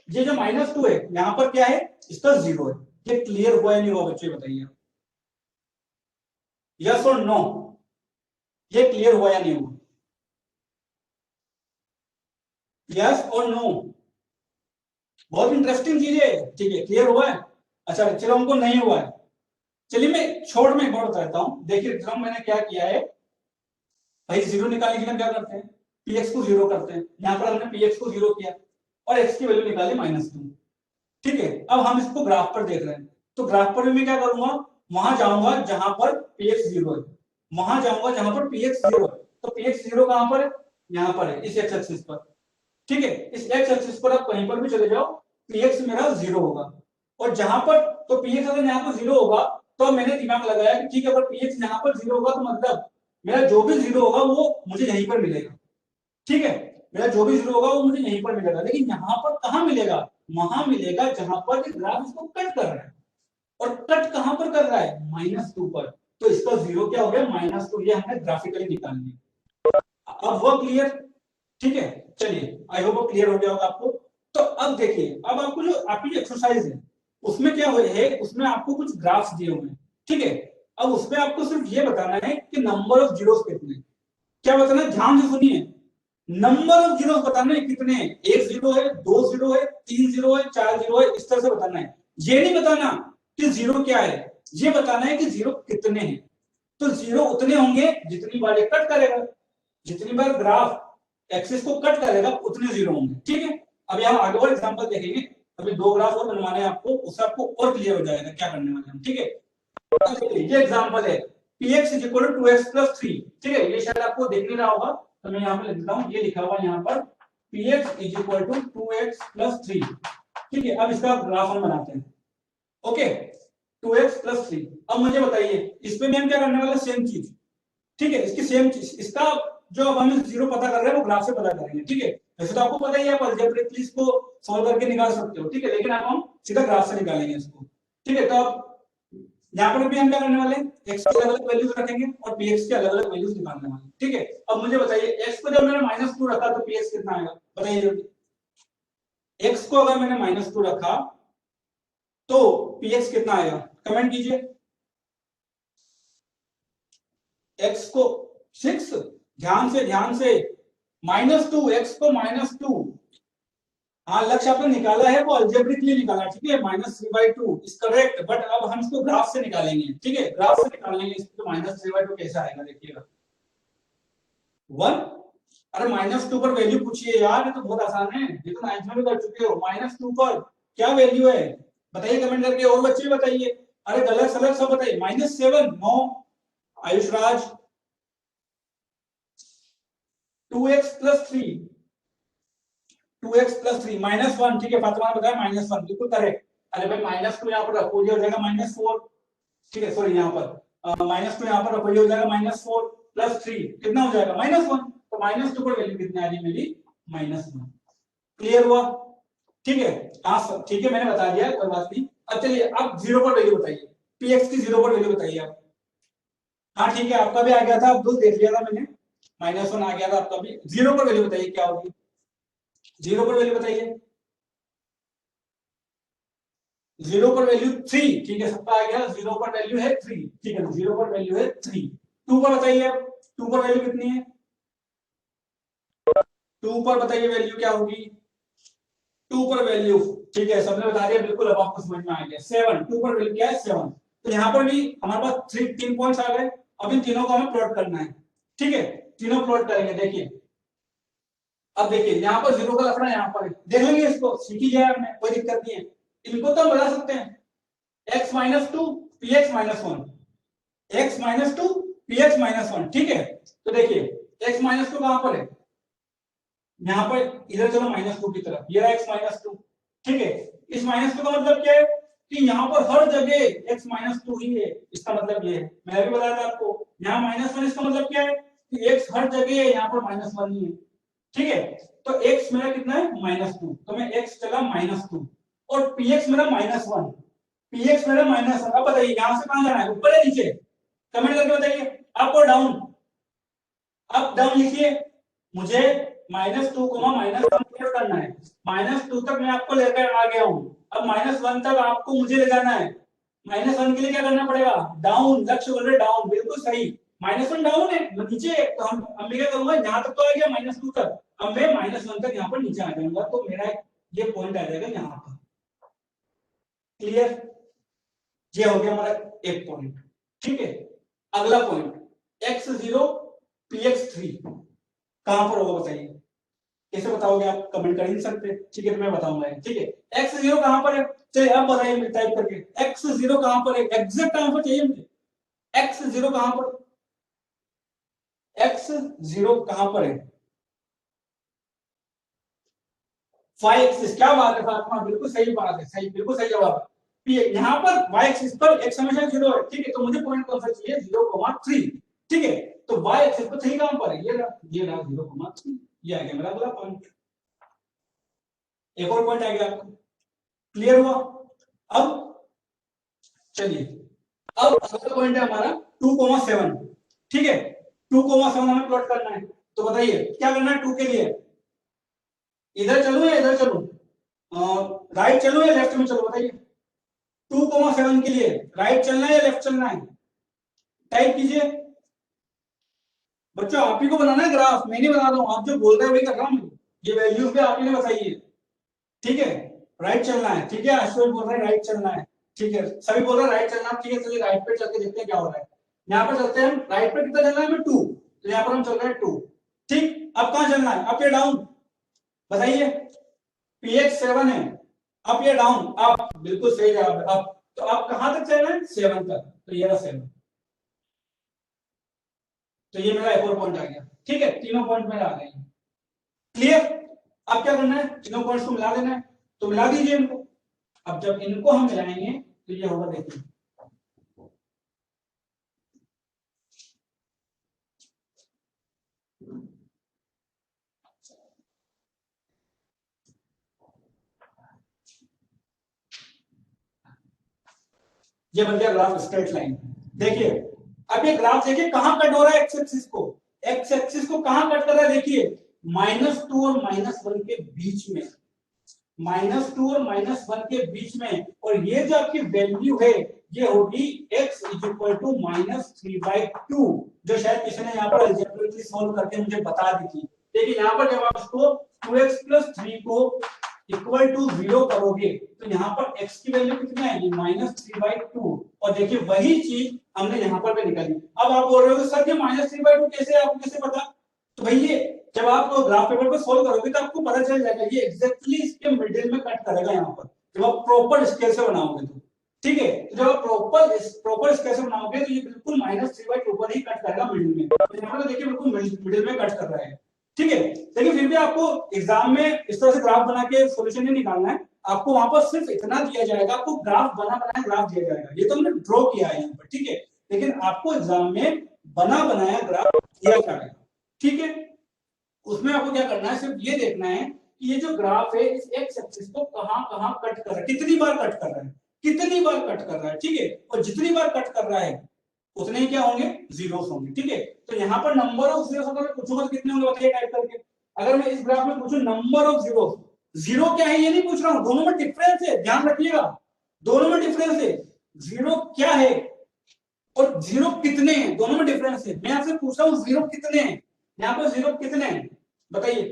ये जो -2 है यहां पर क्या है? इसका जीरो है। ये क्लियर हुआ या नहीं हुआ बच्चे, बताइए यस और नो? ये क्लियर हुआ या नहीं हुआ? यस और नो? बहुत इंटरेस्टिंग चीज है। ठीक है, क्लियर हुआ है? अच्छा, चलो हमको नहीं हुआ है, चलिए मैं छोड़ में एक बार बताता हूं। देखिए ड्रम मैंने क्या किया है भाई, जीरो निकालने के लिए हम क्या करते हैं? px को जीरो करते हैं। यहां पर हमने px को जीरो किया और x की वैल्यू निकाली -2। ठीक है, अब हम इसको ग्राफ पर देख रहे हैं, तो ग्राफ पर भी मैं क्या करूंगा? वहां जाऊंगा जहां पर px जीरो है, वहां जाऊंगा जहां पर px जीरो है। तो px जीरो कहां पर है? यहां पर है, इस x एक्सिस पर। ठीक है, इस x एक्सिस पर आप कहीं पर भी चले जाओ, px मेरा जीरो होगा। और जहां पर, तो px अगर यहाँ पर जीरो होगा तो मैंने दिमाग लगाया कि ठीक है, अगर px यहाँ पर जीरो होगा तो मतलब मेरा जो भी जीरो होगा वो मुझे यहीं पर मिलेगा। ठीक है, मेरा जो भी जीरो होगा वो मुझे यहीं पर मिलेगा, लेकिन यहाँ पर कहां मिलेगा? वहां मिलेगा जहां पर ग्राफ इसको कट कर रहा है, और कट कहां पर कर रहा है? -2 पर। तो इसका जीरो क्या हो गया? -2। ये हमने ग्राफिकली निकाल लिया। अब वो क्लियर? ठीक है, चलिए, आई होप क्लियर हो गया होगा आपको। तो अब देखिए, अब आपको जो आपकी एक्सरसाइज है उसमें क्या है? उसमें आपको कुछ ग्राफ्स दिए हुए हैं। ठीक है, अब उसमें आपको सिर्फ ये बताना है कि नंबर ऑफ जीरोस कितने। क्या बताना है? ध्यान से सुनिए, नंबर ऑफ जीरो बताना है कितने हैं। एक जीरो है, दो जीरो है, तीन जीरो है, चार जीरो है, इस तरह से बताना है। ये नहीं बताना कि जीरो क्या है, ये बताना है कि जीरो कितने हैं। तो जीरो उतने होंगे जितनी बार ये कट करेगा, जितनी बार ग्राफ एक्सिस को कट करेगा उतने जीरो होंगे। ठीक है, अब यहाँ आगे और एग्जांपल देखेंगे, अभी दो ग्राफ और बनवाने हैं आपको, उससे आपको और क्लियर हो जाएगा क्या करने वाले हम। ठीक है, ये एग्जांपल है px = 2x + 3। ठीक है, ये शायद आपको देख नहीं रहा होगा, तो मैं यहाँ पे लिख देता हूँ, ये लिखा हुआ है यहाँ पर px = 2x + 3। ठीक है, अब इसका ग्राफ हम बनाते हैं। Okay, 2x + 3। अब मुझे बताइए इसमें मैं क्या करने वाला? सेम चीज। ठीक है, इसकी सेम चीज, इसका जो अब हम जीरो पता कर रहे हैं वो ग्राफ से पता करेंगे। ठीक है, वैसे तो आपको पता ही है, आप अलजेब्रिकली इसको सॉल्व करके निकाल सकते हो। ठीक है, लेकिन अब हम सीधा ग्राफ से निकालेंगे इसको। ठीक है, तो अब यहाँ पर भी हम क्या करने वाले हैं? x की अलग अलग वैल्यूज रखेंगे और px के अलग अलग वैल्यूज निकालने वाले हैं। ठीक है, अब मुझे बताइए x को जब मैंने -2 रखा तो px कितना आएगा? बताइए जल्दी। x को अगर मैंने -2 रखा तो px कितना आएगा? कमेंट कीजिए। x को 6, ध्यान से -2, x को -2। हाँ, लक्ष्य आपने निकाला है वो अलजेब्रिकली निकाला। ठीक है, -3/2 इज करेक्ट, बट अब हम इसको ग्राफ से निकालेंगे। ठीक है, ग्राफ से निकालेंगे इसको, तो -3/2 कैसे आएगा? देखिएगा, 1 अरे -2 पर वैल्यू पूछिए यार, ये तो बहुत आसान है, ये तो 9th में भी कर चुके हो। -2 पर क्या वैल्यू है बताइए कमेंट करके, और बच्चे भी बताइए। अरे गलत सलत सब बताइए। -7 नो आयुष राज। 2x + 3 2x + 3 -1 ठीक है, फातिमा ने बताया -1 बिल्कुल करेक्ट। अरे भाई -2 यहाँ पर रखो, ये हो जाएगा -4 ठीक है, सॉरी यहाँ पर -2 यहाँ पर रखो, ये हो जाएगा -4 + 3 कितना हो जाएगा -1। तो -2 पर वैल्यू कितनी आ रही है मेरी -1। क्लियर हुआ? ठीक है, हाँ ठीक है, मैंने बता दिया, कोई बात नहीं। अब चलिए अब 0 पर वैल्यू बताइए, px की 0 पर वैल्यू बताइए आप। हाँ ठीक है, आपका भी आ गया था, अब दो देख लिया था मैंने, -1 आ गया था आपका भी। 0 पर वैल्यू बताइए क्या होगी, 0 पर वैल्यू बताइए। 0 पर वैल्यू 3 ठीक है, सबका आ गया। 0 पर वैल्यू है 3 ठीक है, 0 पर वैल्यू है 3। 2 पर बताइए अब, 2 पर वैल्यू कितनी है? 2 पर बताइए वैल्यू क्या होगी? 2 पर वैल्यू ठीक है, सबने बता दिया बिल्कुल, अब आपको समझ में आ गया। 7 2 पर वैल्यू क्या है 7। तो यहाँ पर भी हमारे पास 3 पॉइंट्स आ गए। अब इन तीनों को हमें प्लॉट करना है, ठीक है, तीनों प्लॉट करेंगे। देखिए अब देखिए यहाँ पर 0 का लफड़ा यहाँ पर है, देख लेंगे इसको, सीख ही जाए हमने, कोई दिक्कत नहीं है। इनको तो हम बढ़ा सकते हैं, x - 2 px - 1, x - 2 px - 1 ठीक है। तो देखिए x - 2 कहां पर है? यहाँ पर इधर चलो -2 की तरफ, ये रहा x - 2 ठीक है। इस -2 का मतलब क्या है कि यहाँ पर हर जगह x - 2 ही है, इसका मतलब ये है, मैंने भी बताया था आपको। यहाँ -1 इसका मतलब क्या है कि x हर जगह है, यहाँ पर -1 ही है ठीक है। तो x मेरा कितना है -2, तो मैं x चला -2 और px मेरा -1, px मेरा -1। अब बताइए यहां से कहां जाना है, ऊपर या नीचे? कमेंट करके बताइए, अप और डाउन? अप डाउन लिखिए। मुझे -2 -1 करना है, -2 तक मैं आपको लेकर आ गया हूं, अब -1 तक आपको मुझे ले जाना है। -1 के लिए क्या करना पड़ेगा? डाउन, लक्ष्य बोल रहे डाउन, बिल्कुल सही। -1 डाउन है नीचे, तो हम अब मैं क्या करूंगा, यहां तक तो आ गया -2 तक, अब मैं -1 तक यहाँ पर नीचे आ जाऊंगा, तो मेरा ये पॉइंट आ जाएगा यहाँ पर। क्लियर? ये हो गया हमारा एक पॉइंट ठीक है। अगला पॉइंट x0 px3 कहां पर होगा बताइए, कैसे बताओगे आप? कमेंट कर ही नहीं सकते ठीक है, तो मैं बताऊंगा ठीक है। x0 कहां पर है, चलिए आप बताइए टाइप करके, x0 कहां पर है, एग्जैक्ट आंसर चाहिए मुझे। x0 कहां पर, x0 कहां पर है? y एक्सिस, क्या बात है फातिमा, बिल्कुल सही बात है, सही, बिल्कुल सही जवाब है। यहाँ पर y एक्सिस पर x हमेशा 0 है ठीक है, तो मुझे पॉइंट कौन सा चाहिए? 0,3 ठीक है। तो y एक्सिस पर 3 कहां पर है? ये रहा 0,3, ये आ गया मेरा अगला पॉइंट। एक और पॉइंट आ गया आपको, क्लियर हुआ? अब चलिए, अब अगला पॉइंट है हमारा 2,7 ठीक है। 2,7 हमें प्लॉट करना है, तो बताइए क्या करना है 2 के लिए? इधर चलूं या इधर चलूं, राइट चलूं या लेफ्ट में चलूं बताइए? 2,7 के लिए राइट चलना है या लेफ्ट चलना है? टाइप कीजिए बच्चों, आप ही को बनाना है ग्राफ, मैं नहीं बना रहा हूं, आप जो बोल रहे हैं वही कर रहा हूं। ये वैल्यूज भी आप ही ने बताई है ठीक है। राइट चलना है ठीक है, अश्विन बोल रहे हैं राइट चलना है ठीक है, सभी बोल रहे हैं राइट चलना ठीक है। चलिए राइट पे चल के देखते हैं क्या हो रहा है। यहाँ पर चलते हैं, राइट पे कितना चलना है हमें 2, तो यहाँ पर हम चल रहे हैं 2 ठीक। अब कहां चलना है, अप या डाउन बताइए? px 7 है, अप या डाउन? अप, बिल्कुल सही जवाब है अप। तो आप कहां तक चलना है? 7 तक, तो ये रहा 7। तो ये मेरा एक और पॉइंट आ गया ठीक है, तीनों पॉइंट मेरे आ गए। क्लियर? अब क्या करना है, तीनों पॉइंट्स को मिला देना है, तो मिला दीजिए इनको। अब जब इनको हम मिलाएंगे तो ये होगा, देखिए ये बन गया ग्राफ स्ट्रेट लाइन। देखिए अब ये ग्राफ देखिए कहां कट हो रहा है, एक्स एक्सिस को, एक्स एक्सिस को कहां कट कर रहा है देखिए, -2 और -1 के बीच में, -2 और -1 के बीच में। और ये जो आपकी वैल्यू है ये होगी x -3/2, जो शायद किसी ने यहाँ पर अलजेब्रिकली सॉल्व करके मुझे बता दी थी। देखिए यहाँ पर जब आप इसको 2x + 3 को = 0 करोगे तो यहाँ पर x की वैल्यू कितना है, -3/2। और देखिए वही चीज हमने यहाँ पर भी निकाली। अब आप बोल रहे हो सर ये -3/2 कैसे, आपको कैसे पता? तो भाई ये जब आप ग्राफ पेपर पे सोल्व करोगे तो आपको पता चल जाएगा ये एग्जैक्टली इसके मिडिल में कट करेगा यहाँ पर, जब आप प्रॉपर स्केल से बनाओगे तो। ठीक है, तो जब आप प्रॉपर स्केल से बनाओगे तो ये बिल्कुल -3/2 पर ही कट करेगा मिडिल में। तो यहाँ पर देखिए बिल्कुल मिडिल में कट कर रहा है। ठीक है, लेकिन फिर भी आपको एग्जाम में इस तरह से ग्राफ बना के सॉल्यूशन नहीं निकालना है, आपको वहां पर सिर्फ इतना दिया जाएगा, आपको ग्राफ बनाया ग्राफ दिया जाएगा, ये तो हमने ड्रॉ किया है यहाँ पर। ठीक है, लेकिन आपको एग्जाम में बनाया ग्राफ दिया जाएगा। ठीक है, उसमें आपको क्या करना है, सिर्फ ये देखना है कि ये जो ग्राफ है इस एक्स एक्सिस को कहां कट कर रहा है, कितनी बार कट कर रहा है, कितनी बार कट कर रहा है। ठीक है, और जितनी बार कट कर रहा है उतने ही क्या होंगे, जीरोस होंगे। ठीक है, तो यहाँ पर नंबर ऑफ जीरोस अगर मैं पूछूंगा तो कितने होंगे बताइए टाइप करके। अगर मैं इस ग्राफ में पूछूं नंबर ऑफ जीरोस, जीरो क्या है ये नहीं पूछ रहा हूं, दोनों में डिफरेंस है, ध्यान रखिएगा, दोनों में डिफरेंस है। जीरो क्या है और जीरो कितने हैं, दोनों में डिफरेंस है। मैं आपसे पूछ रहा हूँ जीरो कितने हैं, यहाँ पर जीरो कितने हैं बताइए,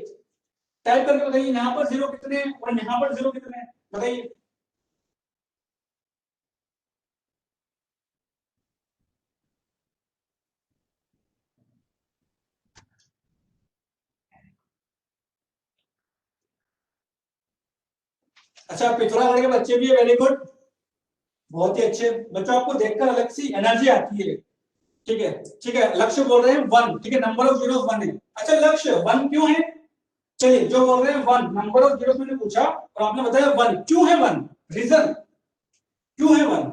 टाइप करके बताइए, यहाँ पर जीरो कितने हैं और यहाँ पर जीरो कितने हैं बताइए। अच्छा, पिथौरागढ़ के बच्चे भी है, वेरी गुड, बहुत ही अच्छे बच्चों, आपको देखकर अलग सी एनर्जी आती है। ठीक है, ठीक है, लक्ष्य बोल रहे हैं 1, ठीक है, नंबर ऑफ जीरोस 1 है। अच्छा, लक्ष्य 1 क्यों है, चलिए जो बोल रहे हैं 1 नंबर ऑफ जीरोस मैंने पूछा और आपने बताया 1 क्यों है, 1 रीजन क्यों है 1,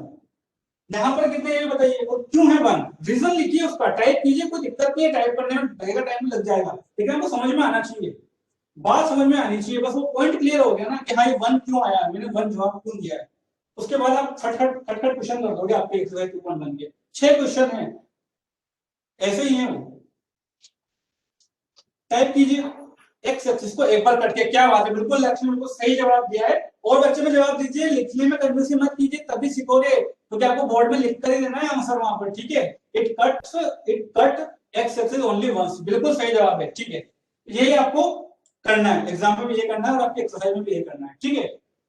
यहाँ पर कितने हैं बताइए और क्यों है 1, रीजन लिखिए, उसका टाइप कीजिए, कोई दिक्कत नहीं है, टाइप करने में लगेगा, टाइम लग जाएगा, लेकिन आपको समझ में आना चाहिए, बात समझ में आनी चाहिए, बस वो पॉइंट क्लियर हो गया ना कि हाँ ये 1 क्यों आया, मैंने 1 जवाब क्यों दिया है। उसके बाद आप खटखट खटखट क्वेश्चन कर दोगे, आपके एक्सरसाइज 2.1 के 6 क्वेश्चन है, ऐसे ही है। टाइप कीजिए एक्स एक्सिस को एक बार करके, क्या बात है, बिल्कुल लक्ष्य बिल्कुल सही जवाब दिया है। और बच्चे में जवाब दीजिए, लिखने में कंजूसी मत कीजिए, तभी सीखोगे, क्योंकि आपको बोर्ड में लिख कर ही देना है आंसर वहां पर। ठीक है, it cut X axis only once, बिल्कुल सही जवाब है। ठीक है, यही आपको करना है, एग्जाम में भी ये करना है और आपकी एक्सरसाइज में भी ये करना है। ठीक है,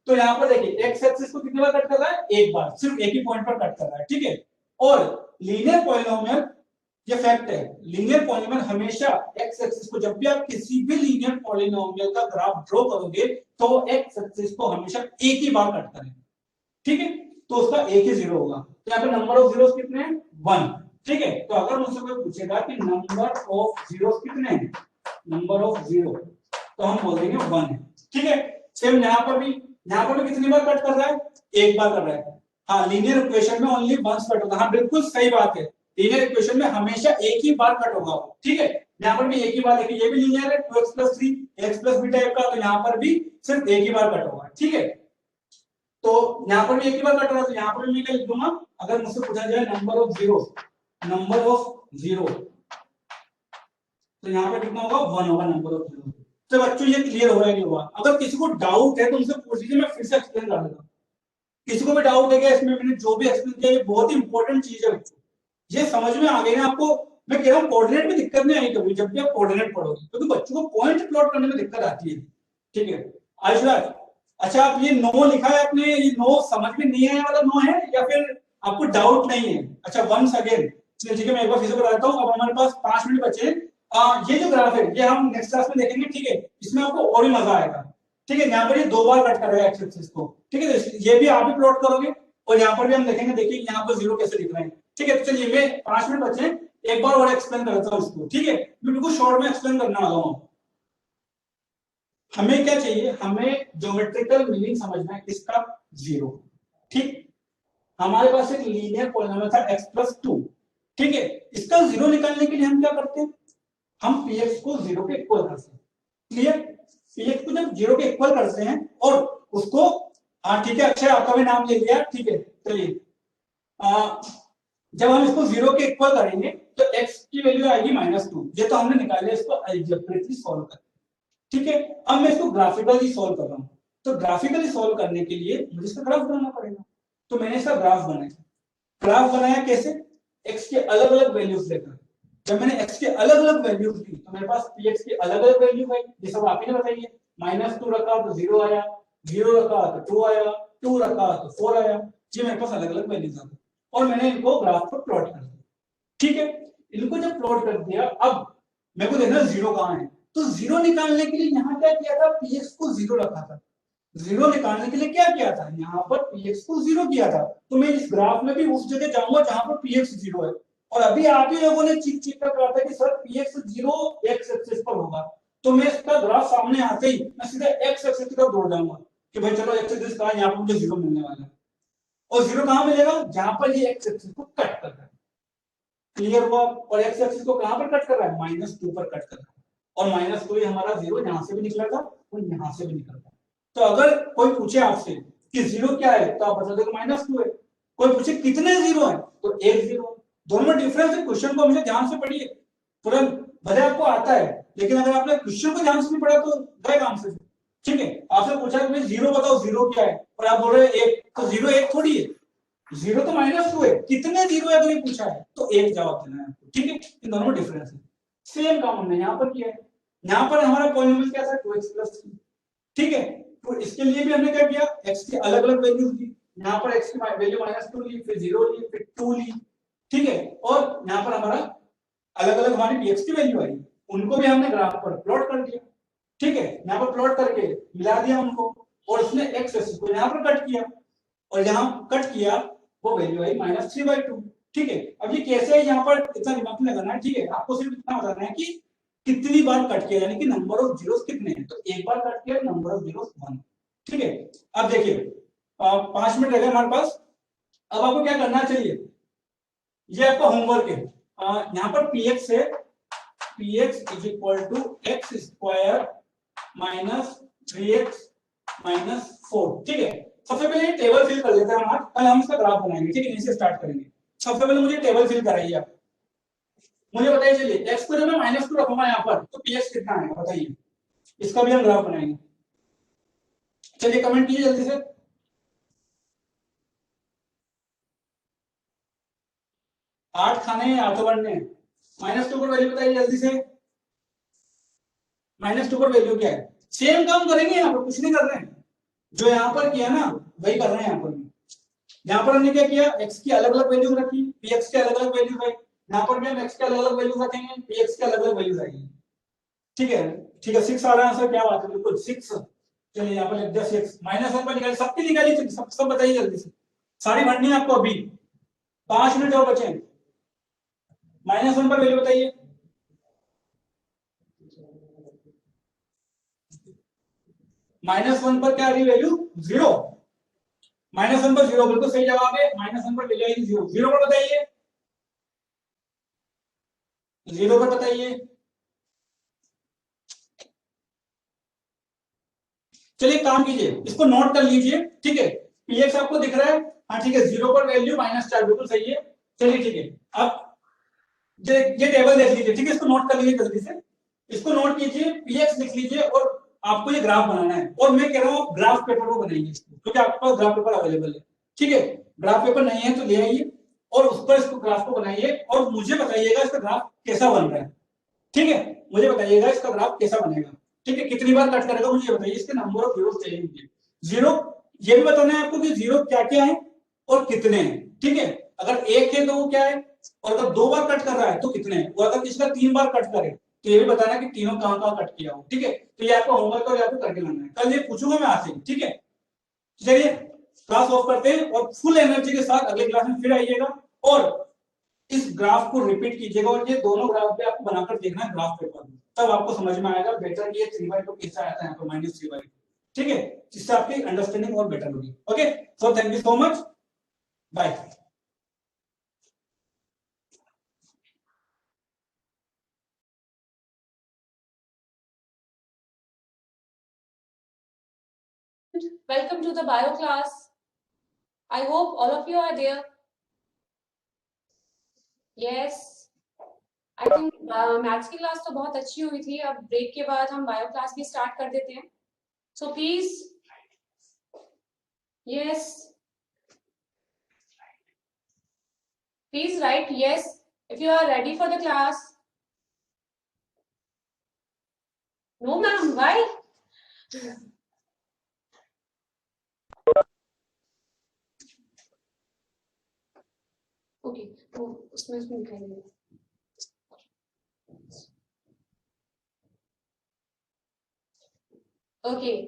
तो यहाँ पर देखिए एक्स एक्सिस को कितनी बार कट कर रहा है, एक बार, सिर्फ एक ही पॉइंट पर कट कर रहा है। ठीक है, और लीनियर पॉलिनोमियल ये फैक्ट है, लीनियर पॉलिनोमियल हमेशा एक्स एक्सिस को, जब भी आप किसी भी लीनियर पॉलिनोमियल का ग्राफ ड्रॉ करोगे तो एक्स एक्सिस को हमेशा एक ही बार कट करेंगे। ठीक है, तो उसका एक ही जीरो होगा, तो यहाँ पे नंबर ऑफ जीरोस कितने हैं, 1। ठीक है, तो अगर मुझसे कोई पूछेगा कि नंबर ऑफ जीरोस कितने हैं, नंबर ऑफ जीरो, तो हम बोल देंगे 1 है। ठीक है, सेम यहाँ पर भी कितनी बार कट कर रहा है, एक बार कर रहा है। हाँ, लीनियर इक्वेशन में ओनली वंस कट होता है, हाँ बिल्कुल सही बात है, लीनियर इक्वेशन में हमेशा एक ही बार कट होगा। ठीक है, यहाँ पर भी एक ही बार, देखिए ये भी लीनियर है 2x + 3 x + b टाइप का, तो यहाँ पर भी सिर्फ एक ही बार कट होगा। ठीक है, तो यहाँ पर भी एक ही बार कट रहा है, तो यहाँ पर भी मैं क्या लिख दूंगा, अगर मुझसे पूछा जाए number of zero, number of zero, तो यहाँ पर कितना होगा, 1 होगा नंबर ऑफ जीरो। तो बच्चों ये क्लियर हो रहा है नहीं हुआ, अगर किसी को डाउट है तो उनसे पूछ लीजिए, मैं फिर से एक्सप्लेन कर देता हूँ। किसी को भी डाउट है क्या इसमें, मैंने जो भी एक्सप्लेन किया ये बहुत ही इंपॉर्टेंट चीज है बच्चों, ये समझ में आ गई ना आपको। मैं कह रहा हूँ कोऑर्डिनेट में दिक्कत नहीं आई कभी, जब भी आप कोऑर्डिनेट पढ़ोगे, क्योंकि बच्चों को पॉइंट प्लॉट करने में दिक्कत आती है। ठीक है आयुष, अच्छा आप ये नो लिखा है आपने, ये नो समझ में नहीं आया वाला नो है या फिर आपको डाउट नहीं है? अच्छा वंस अगेन, ठीक है मैं एक बार फिर से बता देता हूँ। अब हमारे पास 5 मिनट बचे हैं, ये जो ग्राफ है ये हम नेक्स्ट क्लास में देखेंगे। ठीक है, इसमें आपको और भी मजा आएगा। ठीक है, यहाँ पर ये 2 बार कट कर रहा है एक्स एक्सिस को। ठीक है, तो ये भी आप ही प्लॉट करोगे और यहाँ पर भी हम देखेंगे, देखिए यहाँ पर जीरो कैसे लिख रहे हैं। ठीक है, तो चलिए मैं 5 मिनट बचे हैं, एक बार और एक्सप्लेन करता हूँ इसको। ठीक है, मैं बिल्कुल शॉर्ट में एक्सप्लेन करने वाला हूँ। हमें क्या चाहिए, हमें ज्योमेट्रिकल मीनिंग समझना है इसका, जीरो। ठीक, हमारे पास एक लीनियर पॉलिनोमियल था x + 2। ठीक है, इसका जीरो निकालने के लिए हम क्या करते हैं, हम px को जीरो के इक्वल करते हैं। क्लियर, px को जब जीरो के इक्वल करते हैं और उसको, हाँ ठीक है, अक्षय आपका भी नाम ले लिया। ठीक है, चलिए जब हम इसको जीरो के इक्वल करेंगे तो x की वैल्यू आएगी -2, ये तो हमने निकाले, इसको अलजेब्रिकली सॉल्व कर। ठीक है, अब मैं इसको ग्राफिकली सॉल्व कर रहा हूं, तो ग्राफिकली सॉल्व करने के लिए मुझे इसका ग्राफ बनाना पड़ेगा, तो मैंने इसका ग्राफ बनाया। ग्राफ बनाया कैसे, x के अलग अलग वैल्यूज लेकर। जब मैंने x के अलग अलग वैल्यूज दी तो मेरे पास px की अलग अलग वैल्यू है, ये सब आप ही ने बताई है। -2 रखा तो 0 आया, 0 रखा तो 2 आया, 2 रखा तो 4 आया, ये मेरे पास अलग अलग वैल्यूज आ, और मैंने इनको ग्राफ पर प्लॉट कर दिया। ठीक है, इनको जब प्लॉट कर दिया, अब मेरे को देखना जीरो कहाँ है, तो जीरो निकालने के लिए यहाँ क्या किया था, px को जीरो रखा था। जीरो निकालने के लिए क्या किया था, यहाँ पर px को जीरो किया था। तो मैं इस ग्राफ में भी उस जगह जाऊंगा जहां पर px जीरो है। और अभी आप ही लोगों ने चीख चीख कर कहा था कि sir px zero x axis पर होगा, तो मैं इसका ग्राफ सामने आते ही मैं सीधा x एक्सिस की तरफ दौड़ जाऊंगा कि भाई चलो x एक्सिस कहां, यहाँ पर मुझे जीरो मिलने वाला है। और जीरो कहां मिलेगा, जहां पर ये x एक्सिस को कट कर रहा है। क्लियर हुआ। और x एक्सिस को कहां पर कट कर रहा है, -2 पर कट कर रहा है। और -2 हमारा जीरो यहाँ से भी निकला था और यहाँ से भी निकला था। तो अगर कोई पूछे आपसे कि जीरो क्या है, तो आप बता दो -2 है। कोई पूछे कितने जीरो है, तो एक जीरो। दोनों में डिफरेंस है। क्वेश्चन को हमेशा ध्यान से पढ़िए, तुरंत भले आपको आता है, लेकिन अगर आपने क्वेश्चन को ध्यान से नहीं पढ़ा तो गए काम से। ठीक है, आपसे पूछा कि जीरो बताओ, जीरो क्या है, और आप बोल रहे हैं एक, तो जीरो एक थोड़ी है, जीरो तो -2 है। कितने जीरो है अगर ये पूछा है तो एक जवाब देना है आपको। ठीक है, इन दोनों में डिफरेंस है। सेम काम हमने यहाँ पर किया है। यहाँ पर हमारा पॉलिनोमियल क्या था, 2x+3। ठीक है, तो इसके लिए भी हमने क्या किया, x की अलग अलग वैल्यूज ली। यहाँ पर x की वैल्यू -2 ली, फिर 0 ली, फिर 2 ली। ठीक है, और यहाँ पर हमारा अलग अलग हमारी px की वैल्यू आई, उनको भी हमने ग्राफ पर प्लॉट कर दिया। ठीक है, यहाँ पर प्लॉट करके मिला दिया उनको, और उसने x एक्सिस को यहाँ पर कट किया, और यहाँ कट किया वो वैल्यू आई -3/2। ठीक है, अब ये कैसे है यहाँ पर इतना दिमाग नहीं लगाना है। ठीक है, आपको सिर्फ इतना बताना है कि कितनी बार कट किया, यानी कि नंबर ऑफ जीरोस कितने हैं। तो एक बार कट किया, नंबर ऑफ जीरोस 1। ठीक है, अब देखिए 5 मिनट रह गए हमारे पास। अब आपको क्या करना चाहिए, ये आपका होमवर्क है। यहाँ पर px है, px = x² - 3x - 4। ठीक है, सबसे पहले टेबल फिल कर लेते हैं हम। आज कल हम इसका ग्राफ बनाएंगे। ठीक है, इनसे स्टार्ट करेंगे। सबसे पहले मुझे टेबल फिल कराइए आप। मुझे बताइए, चलिए x को जब मैं -2 रखूंगा यहाँ पर, तो px कितना आएगा बताइए। इसका भी हम ग्राफ बनाएंगे। चलिए कमेंट कीजिए जल्दी से। 8 खाने हैं, आठों बनने हैं। -2 पर वैल्यू बताइए जल्दी से। -2 पर वैल्यू क्या है। सेम काम करेंगे, यहाँ पर कुछ नहीं कर रहे हैं, जो यहाँ पर किया ना वही कर रहे हैं यहाँ पर। यहाँ पर हमने क्या किया, x की अलग अलग वैल्यूज रखी, px के अलग अलग वैल्यूज आई। यहाँ पर भी हम x के अलग अलग वैल्यूज रखेंगे, px के अलग अलग वैल्यूज आएंगी। ठीक है, ठीक है, 6 आ रहा है आंसर, क्या बात है, बिल्कुल 6। चलिए यहाँ पर लिख दिया 6। -1 पर निकालिए, सबकी निकालिए, सब बताइए जल्दी से। सारी भरनी है आपको अभी, 5 मिनट और बचे। -1 पर वैल्यू बताइए। -1 पर क्या आ रही वैल्यू, 0। -1 पर 0 बिल्कुल सही जवाब है। -1 पर वैल्यू आएगी 0। 0 पर बताइए, 0 पर बताइए। चलिए काम कीजिए, इसको नोट कर लीजिए। ठीक है, px आपको दिख रहा है, हाँ ठीक है। 0 पर वैल्यू -4 बिल्कुल सही है। चलिए ठीक है, अब ये टेबल देख लीजिए। ठीक है, इसको नोट कर लीजिए जल्दी से। इसको नोट कीजिए, px लिख लीजिए, और आपको ये ग्राफ बनाना है। और मैं कह रहा हूँ ग्राफ पेपर को बनाइए इसको, क्योंकि आपके पास ग्राफ पेपर अवेलेबल है। ठीक है, ग्राफ पेपर नहीं है तो ले आइए, और उस पर इसको ग्राफ को बनाइए, और मुझे बताइएगा इसका ग्राफ कैसा बन रहा है। ठीक है, मुझे बताइएगा इसका ग्राफ कैसा बनेगा। ठीक है, कितनी बार कट करेगा मुझे बताइए। इसके नंबर ऑफ जीरो चाहिए मुझे। जीरो ये भी बताना है आपको कि जीरो क्या क्या है और कितने हैं। ठीक है, अगर एक है तो वो क्या है, और अगर 2 बार कट कर रहा है तो कितने हैं, और अगर किसी का 3 बार कट करे तो ये भी बताना कि तीनों कहां कहां कट किया हो। ठीक है, तो ये आपका होमवर्क और आपको करके लाना है। कल ये पूछूंगा मैं आपसे। ठीक है, चलिए क्लास ऑफ करते हैं, और फुल एनर्जी के साथ अगले क्लास में फिर आइएगा, और इस ग्राफ को रिपीट कीजिएगा। और ये दोनों ग्राफ भी आपको बनाकर देखना है ग्राफ पेपर में, तब आपको समझ में आएगा बेटर कि ये 3/2 कैसा आता है, यहाँ पर -3/2। ठीक है, जिससे आपकी अंडरस्टैंडिंग और बेटर होगी। Okay, so thank you so much, bye. Welcome to the bio class. I hope all of you are there. Yes. I think maths की क्लास तो बहुत अच्छी हुई थी। अब ब्रेक के बाद हम बायो क्लास भी स्टार्ट कर देते हैं। So please, yes, please write yes if you are ready for the class. No, ma'am. Why? Okay. तो उसमें लिखाइए। Okay.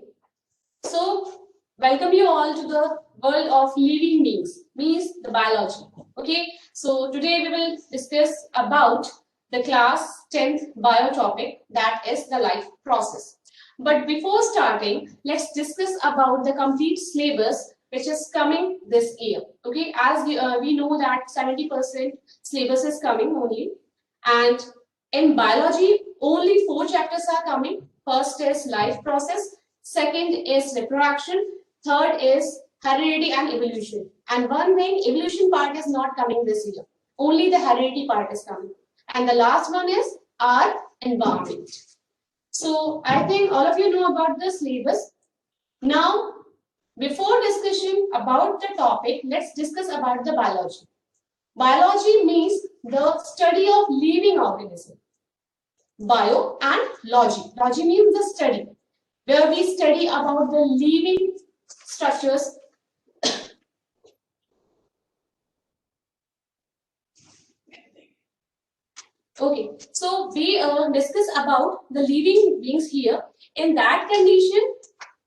So, welcome you all to the world of living beings, means the biology. Okay. So, today we will discuss about the class 10th bio topic, that is the life process. But before starting, let's discuss about the complete syllabus which is coming this year. Okay. As we know that 70% syllabus is coming only, and in biology only 4 chapters are coming. First is life process, second is reproduction, third is heredity and evolution. And one thing, evolution part is not coming this year. Only the heredity part is coming. And the last one is our environment. So I think all of you know about the syllabus. Now, before discussion about the topic, let's discuss about the biology. Biology means the study of living organism. Bio and logy. Logy means the study, where we study about the living structures. Okay, so we discuss about the living beings here. In that condition,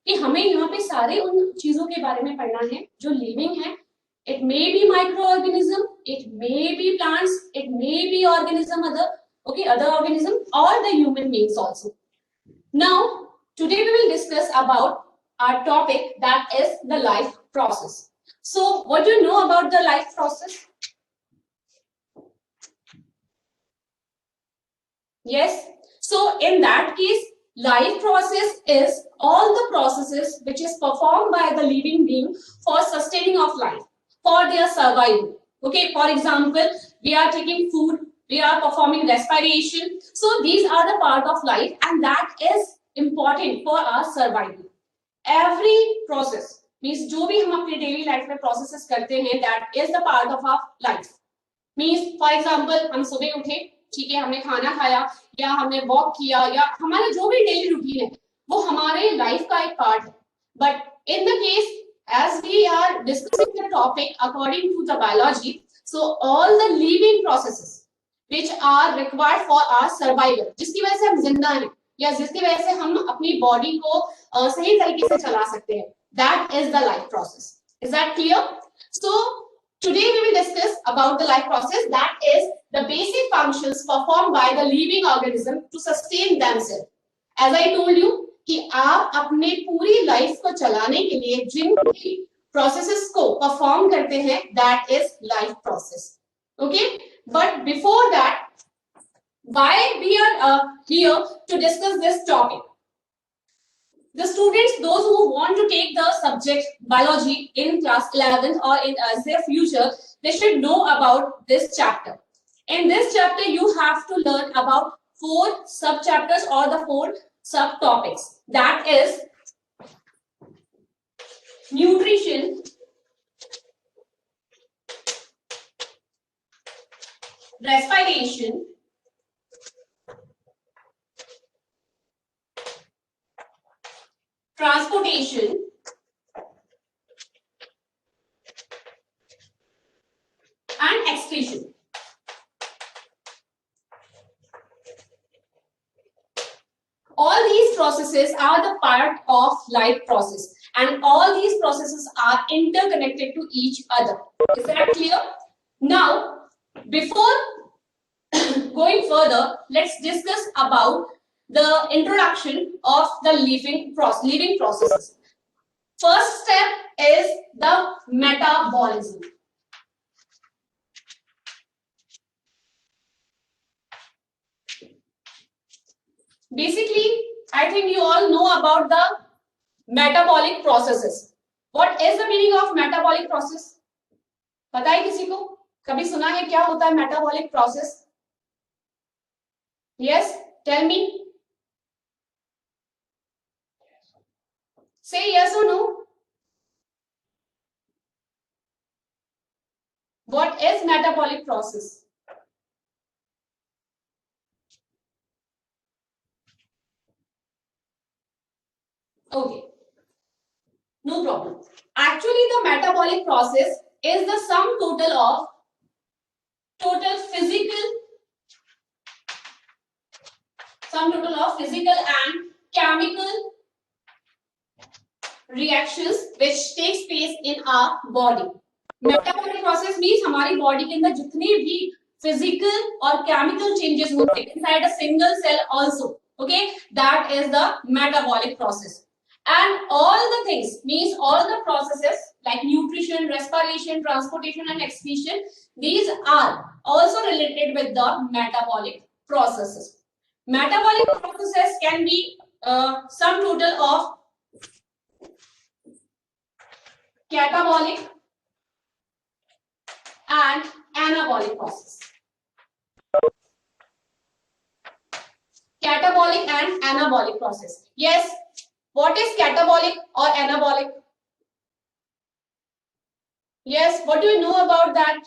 कि हमें यहाँ पे सारे उन चीजों के बारे में पढ़ना है जो लिविंग है. It may be microorganism, it may be plants, it may be organism other organism or the human beings also. Now, today we will discuss about our topic, that is the life process. So, what do you know about the life process? Yes. So, in that case, life process is all the processes which is performed by the living being for sustaining of life, for their survival. Okay, for example, we are taking food, we are performing respiration. So these are the part of life, and that is important for our survival. Every process means जो भी हम अपने daily life में processes करते हैं, that is the part of our life. Means for example, हम सुबह उठे, ठीक है, हमने खाना खाया या हमने वॉक किया या हमारा जो भी डेली रूटीन है वो हमारे लाइफ का एक पार्ट है. But in the case as we are discussing the topic according to the biology, so all the living processes which are required for our survival, जिसकी वजह से हम जिंदा हैं या जिसकी वजह से हम अपनी बॉडी को सही तरीके से चला सकते हैं, that is the life process. Is that clear? So today we will discuss about the life process, that is the basic functions performed by the living organism to sustain themselves. As I told you कि आप अपने पूरी लाइफ को चलाने के लिए जिन प्रोसेसेस को परफॉर्म करते हैं, that is life process. Okay, but before that, why we are here to discuss this topic? The students, those who want to take the subject biology in class 11th or in their future, they should know about this chapter. In this chapter, you have to learn about 4 sub-chapters or the 4 subtopics. That is nutrition, respiration, transportation, and excretion. All these processes are the part of life process, and all these processes are interconnected to each other. Is that clear? Now, before going further, let's discuss about the introduction of the living processes. First step is the metabolism. Basically, I think you all know about the metabolic processes. What is the meaning of metabolic process? पता है किसी को? कभी सुना है क्या होता है metabolic process? Yes, tell me. Say yes or no. What is metabolic process? Okay, no problem. Actually, the metabolic process is the sum total of physical and chemical reactions which takes place in our body. Metabolic process means हमारी body के अंदर जितने भी physical और chemical changes होते हैं inside a single cell also. Okay, that is the metabolic process. And all the things means all the processes like nutrition, respiration, transportation, and excretion, these are also related with the metabolic processes. Metabolic processes can be sum total of catabolic and anabolic process. Catabolic and anabolic process. Yes, what is catabolic or anabolic? Yes, what do you know about that?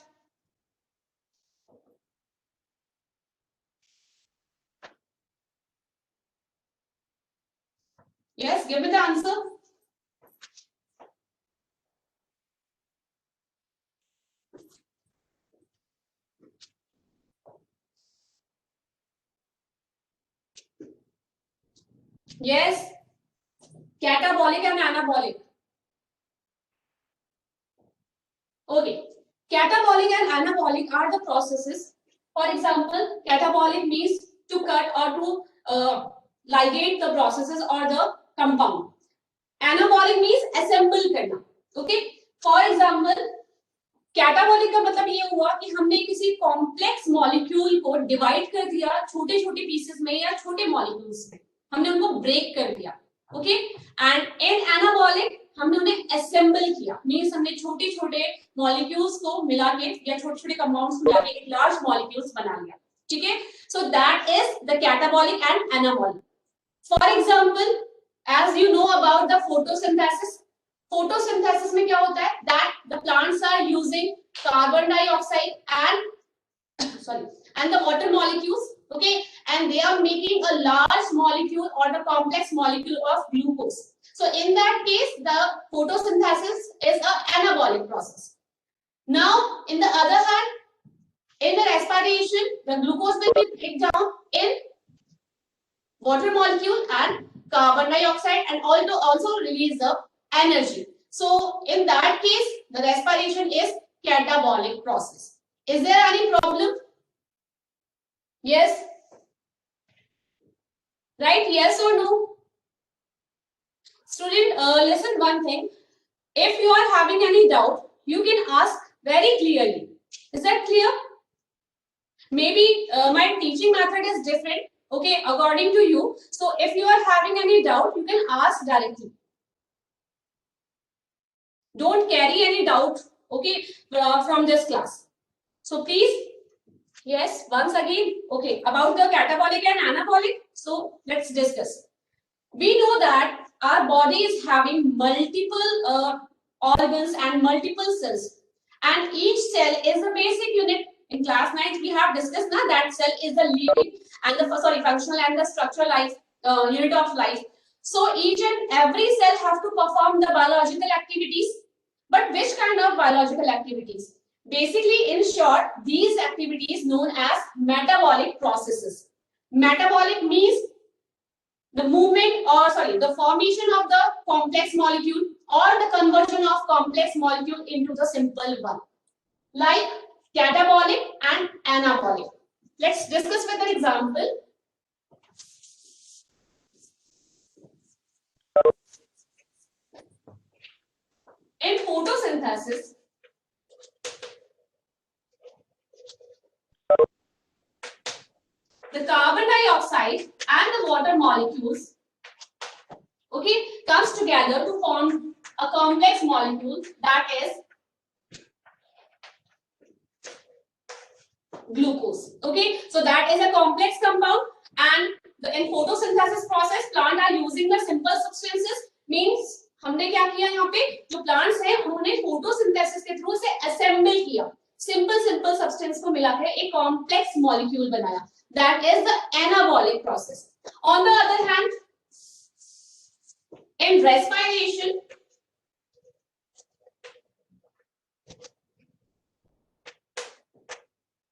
Yes, give me the answer. Yes, catabolic and anabolic. Okay, catabolic and anabolic are the processes. For example, catabolic means to cut or to ligate the processes or the compound. Anabolic means assemble करना. Okay, for example, कैटाबॉलिक का मतलब ये हुआ कि हमने किसी कॉम्प्लेक्स मॉलिक्यूल को डिवाइड कर दिया छोटे छोटे पीसेस में या छोटे मॉलिक्यूल्स में, हमने उनको ब्रेक कर दिया. ओके, एंड इन एनाबॉलिक हमने उन्हें असेंबल किया, मींस हमने छोटे छोटे मॉलिक्यूल्स को मिला के या छोटे छोटे कंपाउंड्स मिला के एक लार्ज मॉलिक्यूल्स बना लिया. ठीक है, so that is the catabolic and anabolic. For example, as you know about the photosynthesis, photosynthesis में क्या होता है, that the plants are using carbon dioxide and the water molecules, okay, and they are making a large molecule or the complex molecule of glucose. So in that case the photosynthesis is a anabolic process. Now in the other hand, in the respiration, the glucose will be break down in water molecule and carbon dioxide and also release the energy. So in that case the respiration is catabolic process. Is there any problem? Yes, right? Yes or no? Student, listen one thing, if you are having any doubt you can ask very clearly. Is that clear? Maybe my teaching method is different, okay, according to you. So if you are having any doubt you can ask directly. Don't carry any doubt, okay, from this class. So please, yes, once again, okay, about the catabolic and anabolic. So let's discuss. We know that our body is having multiple organs and multiple cells, and each cell is a basic unit. In class 9 we have discussed now that cell is the living and the functional and the structural life unit of life. So each and every cell have to perform the biological activities. But which kind of biological activities? Basically, in short, these activities known as metabolic processes. Metabolic means the movement the formation of the complex molecule or the conversion of complex molecule into the simple one, like catabolic and anabolic. Let's discuss with an example. In photosynthesis, the carbon dioxide and the water molecules, okay, comes together to form a complex molecule that is glucose. Okay, so that is a complex compound, and in photosynthesis process plant are using the simple substances. Means हमने क्या किया, यहाँ पे जो प्लांट्स हैं उन्होंने फोटोसिंथेसिस के थ्रू से असेंबल किया, सिंपल सब्सटेंस को मिलाकर एक कॉम्प्लेक्स मॉलिक्यूल बनाया. That is the anabolic process. On the other hand, in respiration,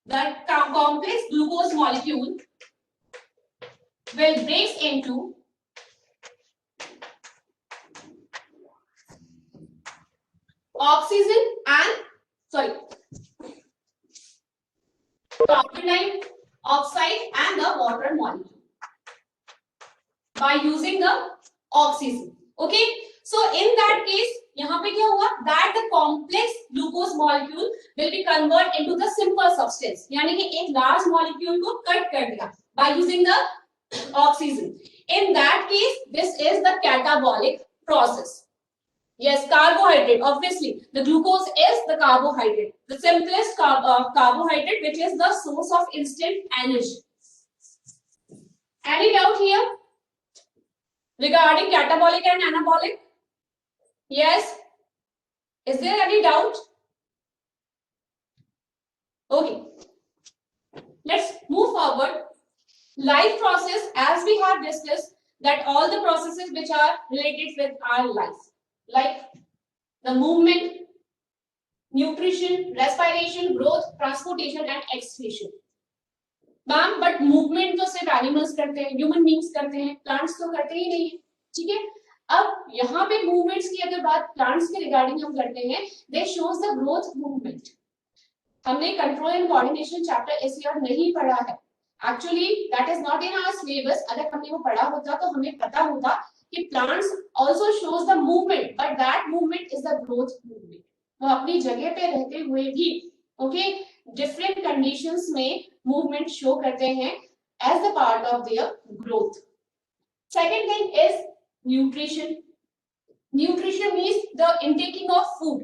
the complex glucose molecule will break into oxygen and carbon dioxide and the water molecule by using the oxygen. Okay, so in that case यहाँ पे क्या हुआ that the complex glucose molecule will be converted into the simple substance, यानी कि एक large molecule को कट कर दिया by using the oxygen. In that case this is the catabolic process. Yes, carbohydrate, obviously the glucose is the carbohydrate, the simplest carbohydrate, which is the source of instant energy. Any doubt here regarding catabolic and anabolic? Yes, is there any doubt? Okay, let's move forward. Life process, as we have discussed, that all the processes which are related with our life, like the movement, nutrition, respiration, growth, transportation and excretion. Ma'am but movement तो सिर्फ एनिमल्स करते हैं, ह्यूमन बीइंग्स करते हैं, प्लांट्स तो करते ही नहीं है, ठीक है। अब यहाँ पे मूवमेंट्स की अगर बात प्लांट्स के रिगार्डिंग हम करते हैं, they shows the growth movement. हमने कंट्रोल एंड कोऑर्डिनेशन चैप्टर इस ईयर नहीं पढ़ा है, actually that is not in our syllabus. अगर हमने वो पढ़ा होता तो हमें पता होता कि plants also shows the movement, but that movement is the growth movement. वो अपनी जगह पे रहते हुए भी ओके डिफरेंट कंडीशंस में मूवमेंट शो करते हैं as the part of their growth. Second thing is nutrition. Nutrition means the intaking of food.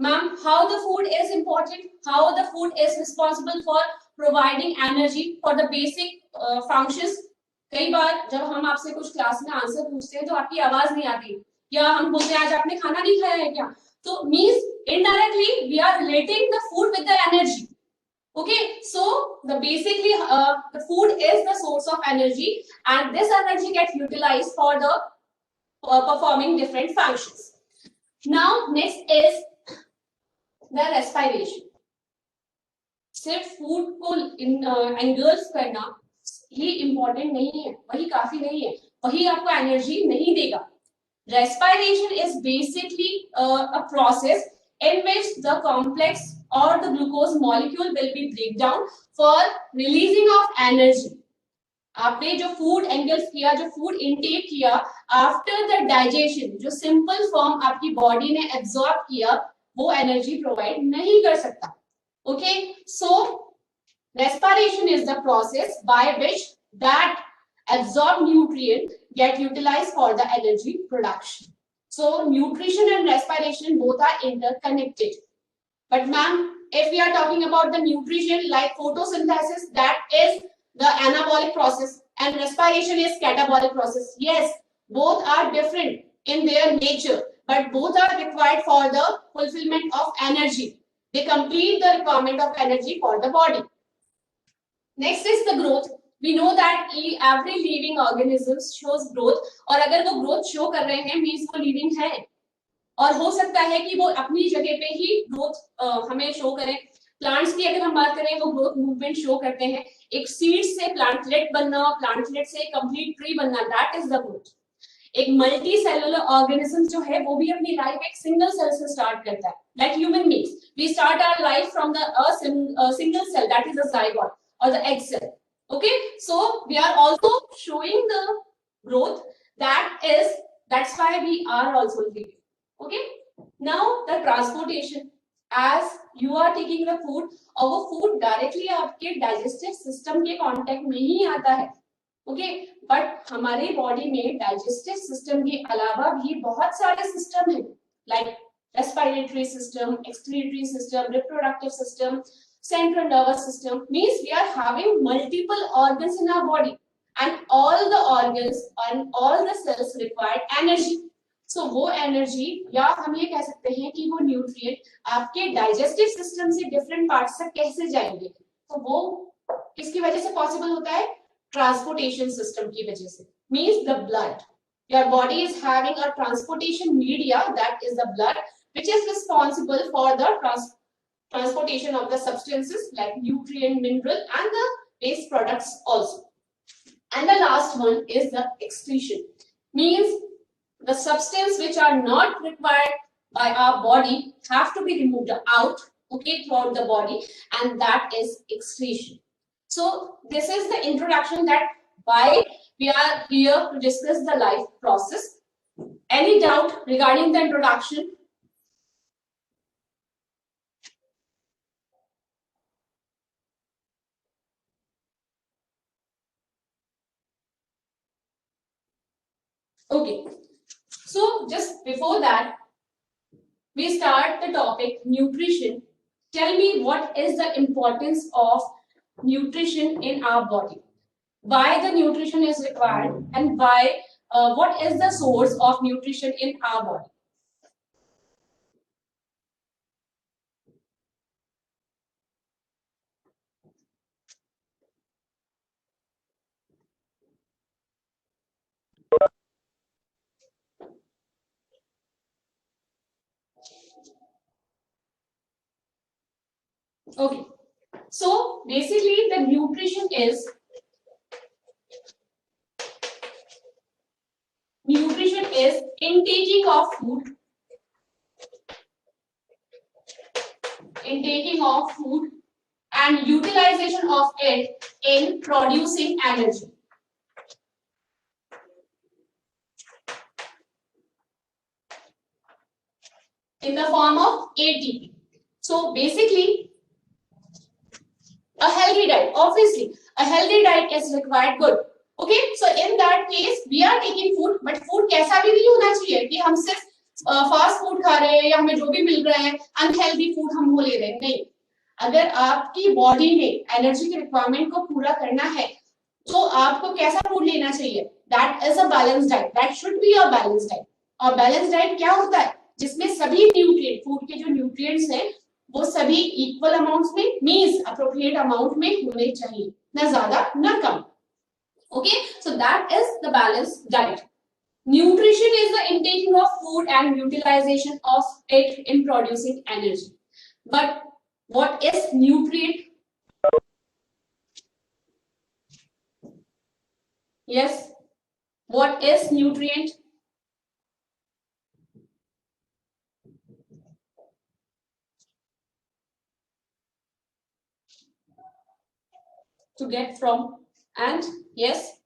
Ma'am how the food is important, how the food is responsible for providing energy for the basic functions. कई बार जब हम आपसे कुछ क्लास में आंसर पूछते हैं तो आपकी आवाज नहीं आती, या हम बोलते हैं आज आपने खाना नहीं खाया है क्या, तो means indirectly we are relating the food with the energy. Okay, so the basically the food is the source of energy, and this energy gets utilized for the performing different functions. Now next is the respiration. सिर्फ फूड को engulf करना ही important नहीं है, वही काफी नहीं है, वही आपको एनर्जी नहीं देगा। Respiration is basically a process in which the complex or the glucose molecule will be break down for releasing of energy. आपने जो फूड engulf किया, जो फूड intake किया, after the digestion जो simple form आपकी बॉडी ने absorb किया, वो energy provide नहीं कर सकता। Okay, so respiration is the process by which that absorbed nutrient get utilized for the energy production. So nutrition and respiration both are interconnected. But ma'am, if we are talking about the nutrition like photosynthesis, that is the anabolic process, and respiration is catabolic process. Yes, both are different in their nature, but both are required for the fulfillment of energy. They complete the requirement of energy for the body. Next is the growth. We know that every living organism shows growth, और अगर वो growth show कर रहे हैं means वो living है, और हो सकता है कि वो अपनी जगह पे ही growth हमें show करें। प्लांट्स की अगर हम बात करें वो ग्रोथ मूवमेंट शो करते हैं, एक सीड से प्लांटलेट बनना, प्लांटलेट से कंप्लीट ट्री बनना, दैट इज द ग्रोथ। एक मल्टी सेलुलर ऑर्गेनिज्म जो है वो भी अपनी लाइफ एक सिंगल सेल से स्टार्ट करता है, like human beings we start our life from the single cell, that is the zygote और the egg cell. Okay, so we are also showing the growth, that's why we are also living. Okay, now the transportation, as you are taking the food और वो food directly आपके digestive system के contact में ही आता है। Okay, but हमारे body में digestive system के अलावा भी बहुत सारे system हैं, like respiratory system, excretory system, reproductive system, central nervous system, means we are having multiple organs in our body, and all the organs and all the cells require energy. So वो energy, या हम ये कह सकते हैं कि वो nutrient आपके digestive system से different parts तक कैसे जाएंगे, तो वो किसकी वजह से possible होता है? Transportation system की वजह से, means the blood. Your body is having a transportation media, that is the blood, which is responsible for the transportation of the substances like nutrient, mineral and the waste products also. And the last one is the excretion, means the substance which are not required by our body have to be removed out, okay, throughout the body, and that is excretion. So this is the introduction that why we are here to discuss the life process. Any doubt regarding the introduction? Okay, so just before that, we start the topic nutrition. Tell me what is the importance of nutrition in our body? Why the nutrition is required and why, what is the source of nutrition in our body? Okay, so basically the nutrition is intaking of food, and utilization of it in producing energy. In the form of ATP. So basically, a healthy diet, obviously, a healthy diet is required. Good. Okay, so in that case, we are taking food, but food कैसा भी नहीं होना चाहिए कि हम सिर्फ फास्ट फूड खा रहे हैं या हमें जो भी मिल रहा है अनहेल्दी फूड हम वो ले रहे हैं. नहीं, अगर आपकी बॉडी में एनर्जी की रिक्वायरमेंट को पूरा करना है तो आपको कैसा फूड लेना चाहिए? That is a balance diet. That should be a balance diet. और बैलेंस डाइट क्या होता है? जिसमें सभी न्यूट्रिएंट, फूड के जो न्यूट्रिएंट्स हैं वो सभी इक्वल अमाउंट्स में, मींस अप्रोप्रिएट अमाउंट में होने चाहिए, ना ज्यादा ना कम. Okay, so that is the balanced diet. Nutrition is the intaking of food and utilization of it in producing energy. But what is nutrient? Yes, what is nutrient? To get from, and yes,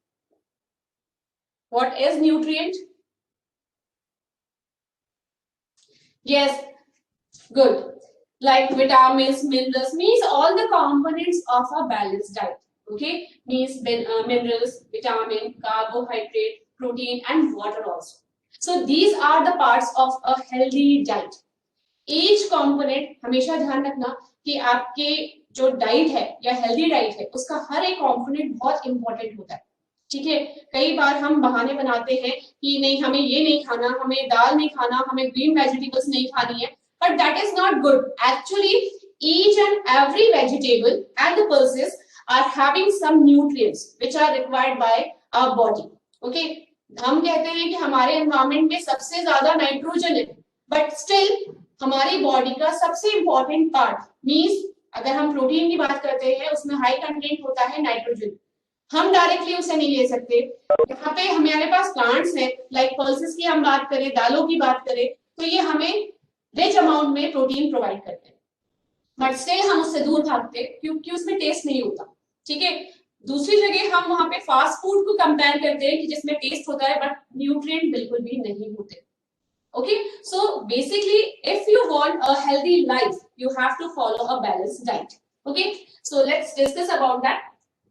what is nutrient? Yes, good. Like vitamins, minerals, means all the components of a balanced diet. Okay, means minerals, vitamin, carbohydrate, protein, and water also. So these are the parts of a healthy diet. Each component, हमेशा ध्यान रखना कि आपके जो डाइट है या हेल्दी डाइट है उसका हर एक कंपोनेंट बहुत इंपॉर्टेंट होता है. ठीक है, कई बार हम बहाने बनाते हैं कि नहीं हमें ये नहीं खाना, हमें दाल नहीं खाना, हमें ग्रीन वेजिटेबल्स नहीं खानी है, but that is not good. Actually, each and every vegetable and the pulses are having some nutrients which are required by our body. Okay, हम कहते हैं कि हमारे एनवायरमेंट में सबसे ज्यादा नाइट्रोजन है, बट स्टिल हमारी बॉडी का सबसे इंपॉर्टेंट पार्ट मींस अगर हम प्रोटीन की बात करते हैं उसमें हाई कंटेंट होता है नाइट्रोजन. हम डायरेक्टली उसे नहीं ले सकते. यहाँ पे हमारे पास प्लांट्स हैं, लाइक पल्सेस की हम बात करें, दालों की बात करें, तो ये हमें रिच अमाउंट में प्रोटीन प्रोवाइड करते हैं, बट स्टिल हम उससे दूर भागते क्योंकि उसमें टेस्ट नहीं होता. ठीक है, दूसरी जगह हम वहां पे फास्ट फूड को कंपेयर करते हैं कि जिसमें टेस्ट होता है बट न्यूट्रिएंट बिल्कुल भी नहीं होते. Okay, so basically if you want a healthy life you have to follow a balanced diet. Okay, so let's discuss about that.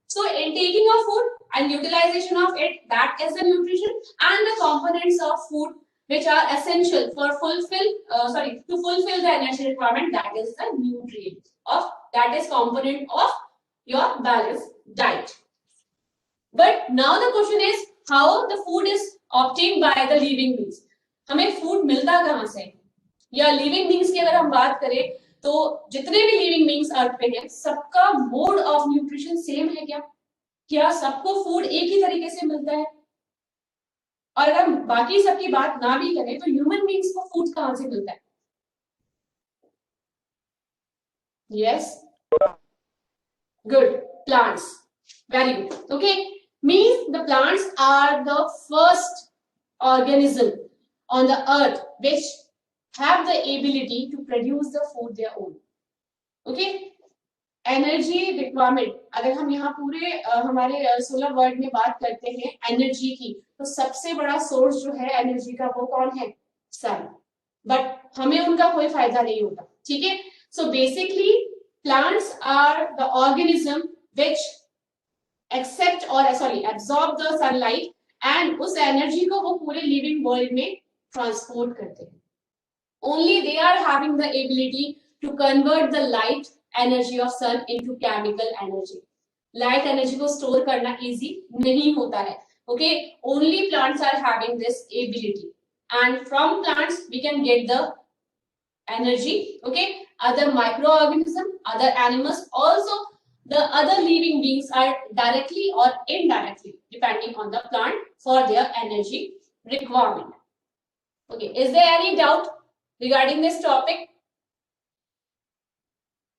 So intaking of food and utilization of it, that is the nutrition, and the components of food which are essential for to fulfill the energy requirement, that is the nutrient of, that is component of your balanced diet. But now the question is how the food is obtained by the living beings. हमें फूड मिलता कहां से? या लिविंग बींग्स की अगर हम बात करें तो जितने भी लिविंग बींग्स अर्थ पे हैं सबका मोड ऑफ न्यूट्रिशन सेम है क्या? क्या सबको फूड एक ही तरीके से मिलता है? और अगर हम बाकी सबकी बात ना भी करें तो ह्यूमन बींग्स को फूड कहां से मिलता है? Yes, good, plants. Very good. Okay, means the plants are the first organism on the earth which have the ability to produce the food their own. Okay, energy requirement, अगर हम यहाँ पूरे हमारे 16 वर्ड में बात करते हैं एनर्जी की, तो सबसे बड़ा सोर्स जो है एनर्जी का वो कौन है? सन. बट हमें उनका कोई फायदा नहीं होता. ठीक है, so basically plants are the organism which accept और एब्जॉर्ब द सनलाइट एंड उस एनर्जी को वो पूरे लिविंग वर्ल्ड में ट्रांसपोर्ट करते हैं. Only they are having the ability to convert the light energy of sun into chemical energy. Light energy को स्टोर करना इजी नहीं होता है. Okay, only plants are having this ability and from plants we can get the energy. Okay, other microorganism, other animals, also the other living beings are directly or indirectly depending on the plant for their energy requirement. Okay, is there any doubt regarding this topic?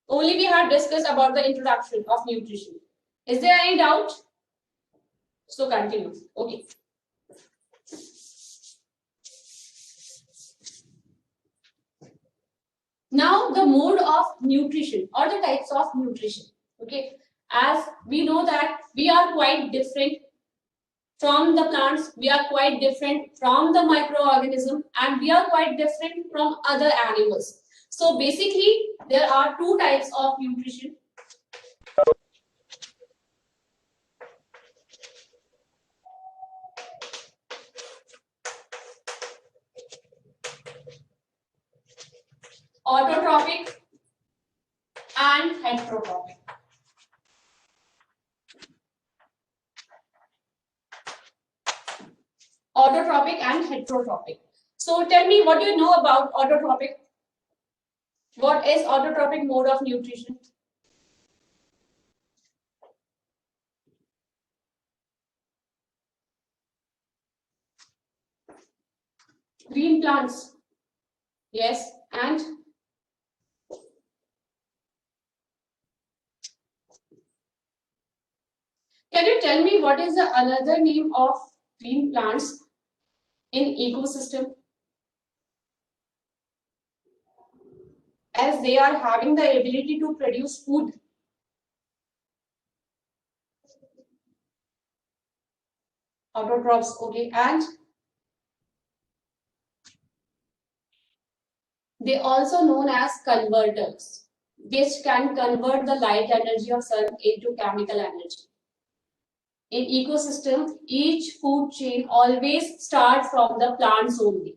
Only we have discussed about the introduction of nutrition. Is there any doubt? So continue. Okay. Now the mode of nutrition or the types of nutrition. Okay, as we know that we are quite different from the plants, we are quite different from the microorganism, and we are quite different from other animals. So basically there are two types of nutrition. Autotrophic and heterotrophic. Autotrophic and heterotrophic. So tell me, what do you know about autotrophic? What is autotrophic mode of nutrition? Green plants. Yes, and can you tell me what is the another name of green plants in ecosystem? As they are having the ability to produce food. Autotrophs, okay, and they also known as converters, which can convert the light energy of sun into chemical energy. In ecosystem, each food chain always starts from the plants only.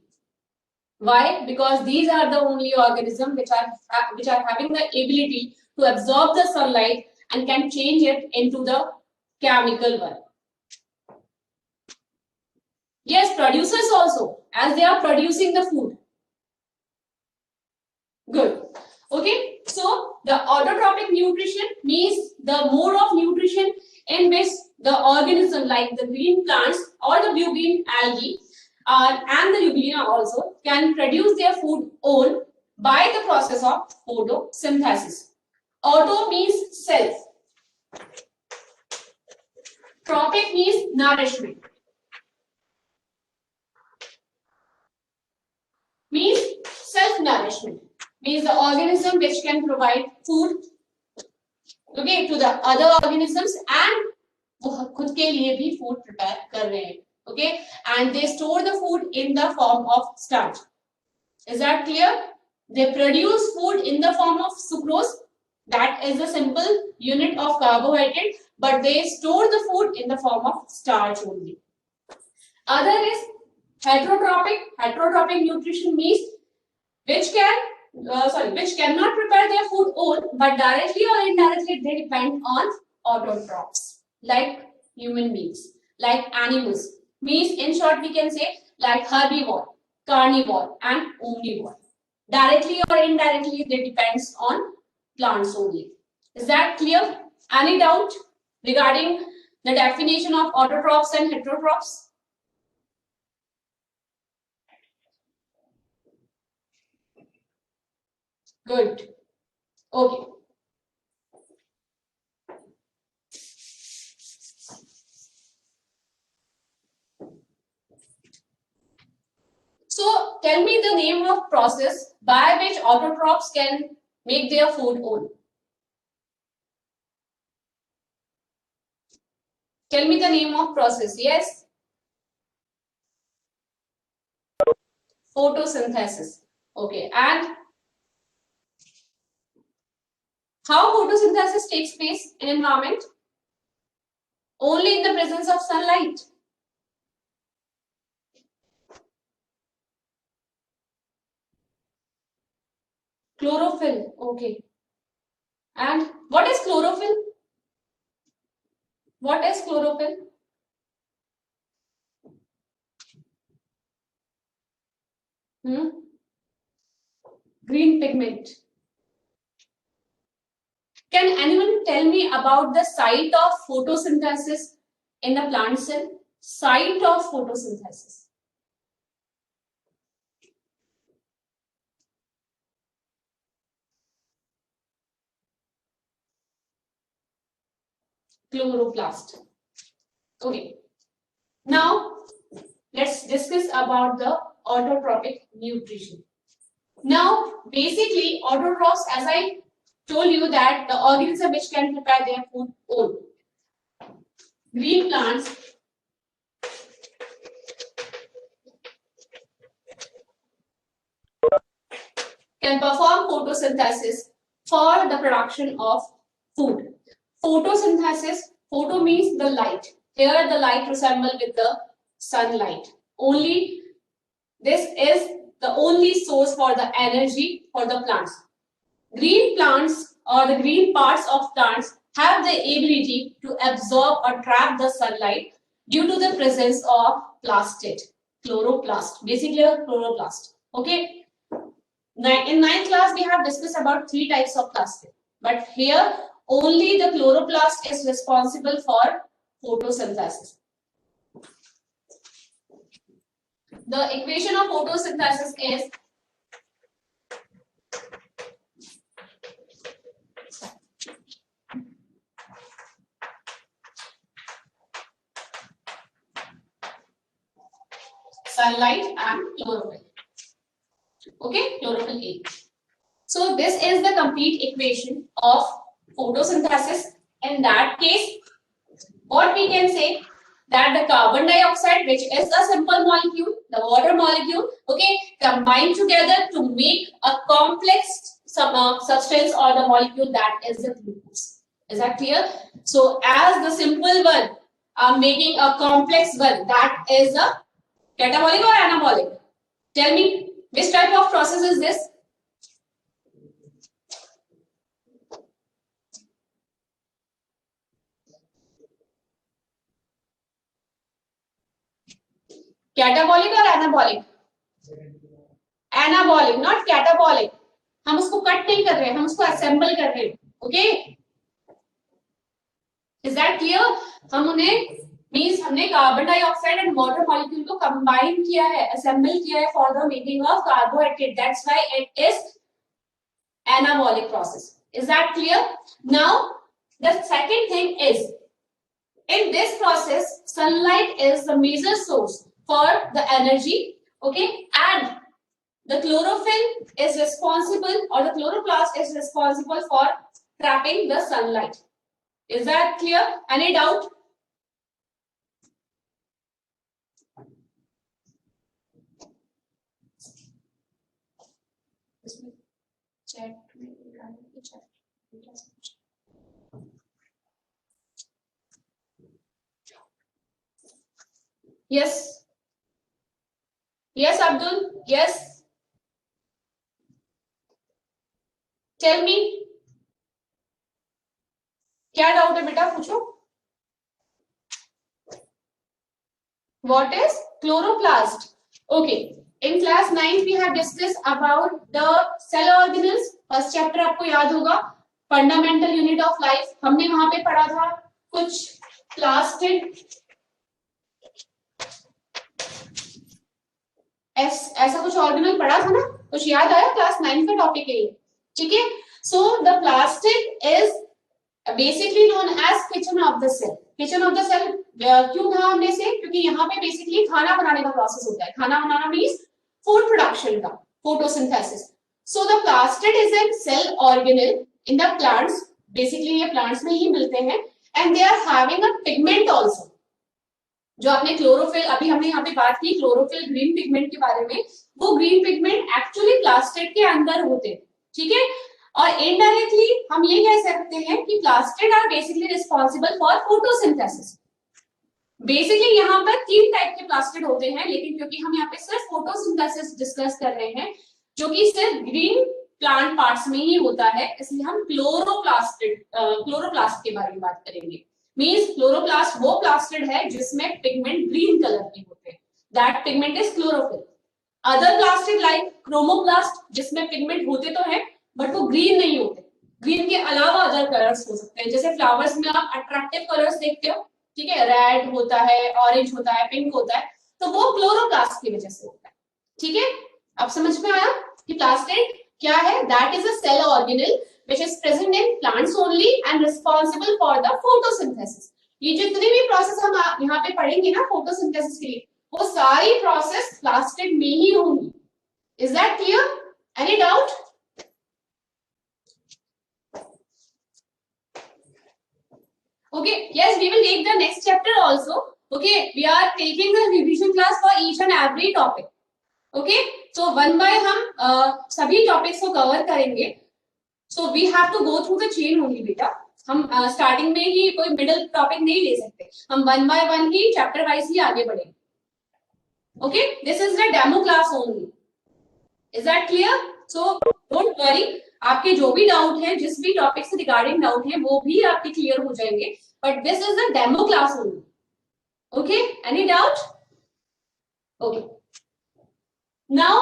Why? Because these are the only organisms which are having the ability to absorb the sunlight and can change it into the chemical one. Yes, producers also, as they are producing the food. Good. Okay, so the autotrophic nutrition means the mode of nutrition in which the organism like the green plants or the blue green algae and the euglena also can produce their food own by the process of photosynthesis. Auto means self. Trophic means nourishment. Means self-nourishment. Means the organism which can provide food, okay, to the other organisms and वो खुद के लिए भी food prepare कर रहे हैं, okay, and they store the food in the form of starch. Is that clear? They produce food in the form of sucrose, that is a simple unit of carbohydrate, but they store the food in the form of starch only. Other is heterotrophic. Heterotrophic nutrition means which cannot prepare their food own, but directly or indirectly they depend on autotrophs, like human beings, like animals. Means in short we can say like herbivore, carnivore and omnivore. Directly or indirectly they depends on plants only. Is that clear? Any doubt regarding the definition of autotrophs and heterotrophs? Good. Okay. So tell me the name of process by which autotrophs can make their food own. Tell me the name of process. Yes. Photosynthesis. Okay. And how photosynthesis takes place in environment? Only in the presence of sunlight. Chlorophyll. Okay. And what is chlorophyll? What is chlorophyll? Green pigment. Can anyone tell me about the site of photosynthesis in the plant cell? Site of photosynthesis. Chloroplast. Okay. Now let's discuss about the autotrophic nutrition. Now basically autotrophs, as I told you, that the organism which can prepare their food own. Green plants can perform photosynthesis for the production of food. Photosynthesis, photo means the light. Here the light resemble with the sunlight. Only this is the only source for the energy for the plants. Green plants or the green parts of plants have the ability to absorb or trap the sunlight due to the presence of plastid, chloroplast, basically a chloroplast. Okay. In 9th class, we have discussed about 3 types of plastid, but here only the chloroplast is responsible for photosynthesis. The equation of photosynthesis is sunlight and chlorophyll. Okay, chlorophyll A. So this is the complete equation of photosynthesis. In that case, what we can say, that the carbon dioxide, which is a simple molecule, the water molecule, okay, combine together to make a complex substance or the molecule that is the glucose. Is that clear? So as the simple one are making a complex one, that is a catabolic or anabolic. Tell me, which type of process is this? Catabolic और एनाबॉलिक? Anabolic, not catabolic. हम उसको कट नहीं कर रहे हैं, हम उसको असेंबल कर रहे हैं. Okay, is that clear? हम उन्हें मींस हमने carbon dioxide and water molecule को कंबाइन किया है, असेंबल किया है for the making of carbohydrate. That's why it is anabolic process. Is that clear? Now the second thing is, in this process sunlight is the major source for the energy, okay, and the chlorophyll is responsible, or the chloroplast is responsible for trapping the sunlight. Is that clear? Any doubt? Yes. Yes, Abdul. Yes. Tell me. क्या डाउट है बेटा, पूछो. What is chloroplast? Okay. In class 9 we have discussed about the cell organelles. First chapter आपको याद होगा, फंडामेंटल यूनिट ऑफ लाइफ. हमने वहां पे पढ़ा था कुछ प्लास्टिड, ऐसा कुछ ऑर्गेनल पढ़ा था ना, कुछ याद आया? क्लास 9 का टॉपिक है ये, ठीक है. So the plastid is basically known as kitchen of the cell. Kitchen of the cell क्यों कहा हमने से? क्योंकि यहाँ पे बेसिकली खाना बनाने का प्रोसेस होता है. खाना बनाना मींस फूड प्रोडक्शन का, photosynthesis. So the plastid is an cell organelle in the plants, basically ये प्लांट्स में ही मिलते हैं, and they are having a pigment also. जो आपने क्लोरोफिल, अभी हमने यहाँ पे बात की क्लोरोफिल ग्रीन पिगमेंट के बारे में, वो ग्रीन पिगमेंट एक्चुअली प्लास्टिड के अंदर होते हैं, ठीक है. और इनडायरेक्टली हम ये कह सकते हैं कि plastid are basically responsible for photosynthesis. Basically यहाँ पर 3 टाइप के प्लास्टिड होते हैं, लेकिन क्योंकि हम यहाँ पे सिर्फ फोटोसिंथेसिस डिस्कस कर रहे हैं जो कि सिर्फ ग्रीन प्लांट पार्ट्स में ही होता है, इसलिए हम क्लोरोप्लास्ट के बारे में बात करेंगे. मींस क्लोरोप्लास्ट वो प्लास्टिड है जिसमें पिगमेंट ग्रीन कलर के होते हैं, that pigment is chlorophyll. Other plastid like chromoplast, जिसमें पिगमेंट होते तो हैं बट वो ग्रीन नहीं होते, ग्रीन के अलावा अदर कलर्स हो सकते हैं. जैसे फ्लावर्स में आप अट्रैक्टिव कलर्स देखते हो, ठीक है, रेड होता है, ऑरेंज होता है, पिंक होता है, तो वो क्लोरोप्लास्ट की वजह से होता है. ठीक है, अब समझ में आया कि प्लास्टिड क्या है? That is a cell organelle which is present in plants only and responsible for the photosynthesis. ये जितनी भी प्रोसेस हम यहाँ पे पढ़ेंगे ना फोटोसिंथेसिस के लिए, वो सारी प्रोसेस प्लास्टिड में ही होंगी. Is that clear? Any doubt? Okay, yes, we will take the next chapter also. Okay, we are taking the revision class for each and every topic. Okay, so one by हम सभी टॉपिक्स को कवर करेंगे. So we have to go through the chain only बेटा. हम स्टार्टिंग में ही कोई मिडिल टॉपिक नहीं ले सकते, हम वन बाय वन ही चैप्टर वाइज ही आगे बढ़ेंगे. Okay, this is the demo class only. Is that clear? So don't worry, आपके जो भी डाउट है, जिस भी टॉपिक से रिगार्डिंग डाउट है, वो भी आपके क्लियर हो जाएंगे, but this is the demo class only. Okay, any doubt? Okay, now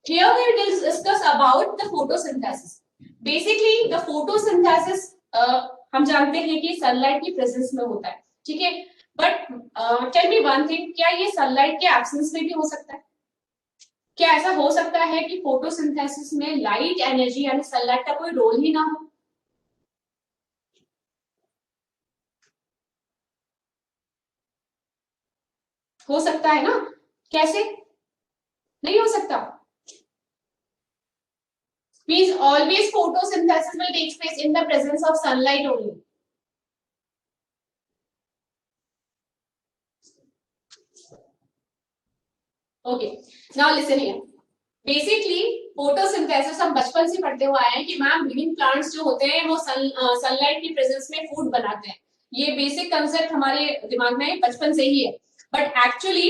here we will discuss about the photosynthesis. Basically the photosynthesis हम जानते हैं कि सनलाइट की प्रेजेंस में होता है, ठीक है, but tell me one thing, क्या ये सनलाइट के एब्सेंस में भी हो सकता है? क्या ऐसा हो सकता है कि फोटोसिंथेसिस में लाइट एनर्जी यानी सनलाइट का कोई रोल ही ना हो? हो सकता है ना? कैसे नहीं हो सकता? Means always photosynthesis will take place in the presence of sunlight only. Okay, now listen here. Basically photosynthesis हम बचपन से पढ़ते हुए आए हैं कि मैम ग्रीन प्लांट्स जो होते हैं वो सनलाइट की प्रेजेंस में फूड बनाते हैं. ये बेसिक कंसेप्ट हमारे दिमाग में बचपन से ही है, but actually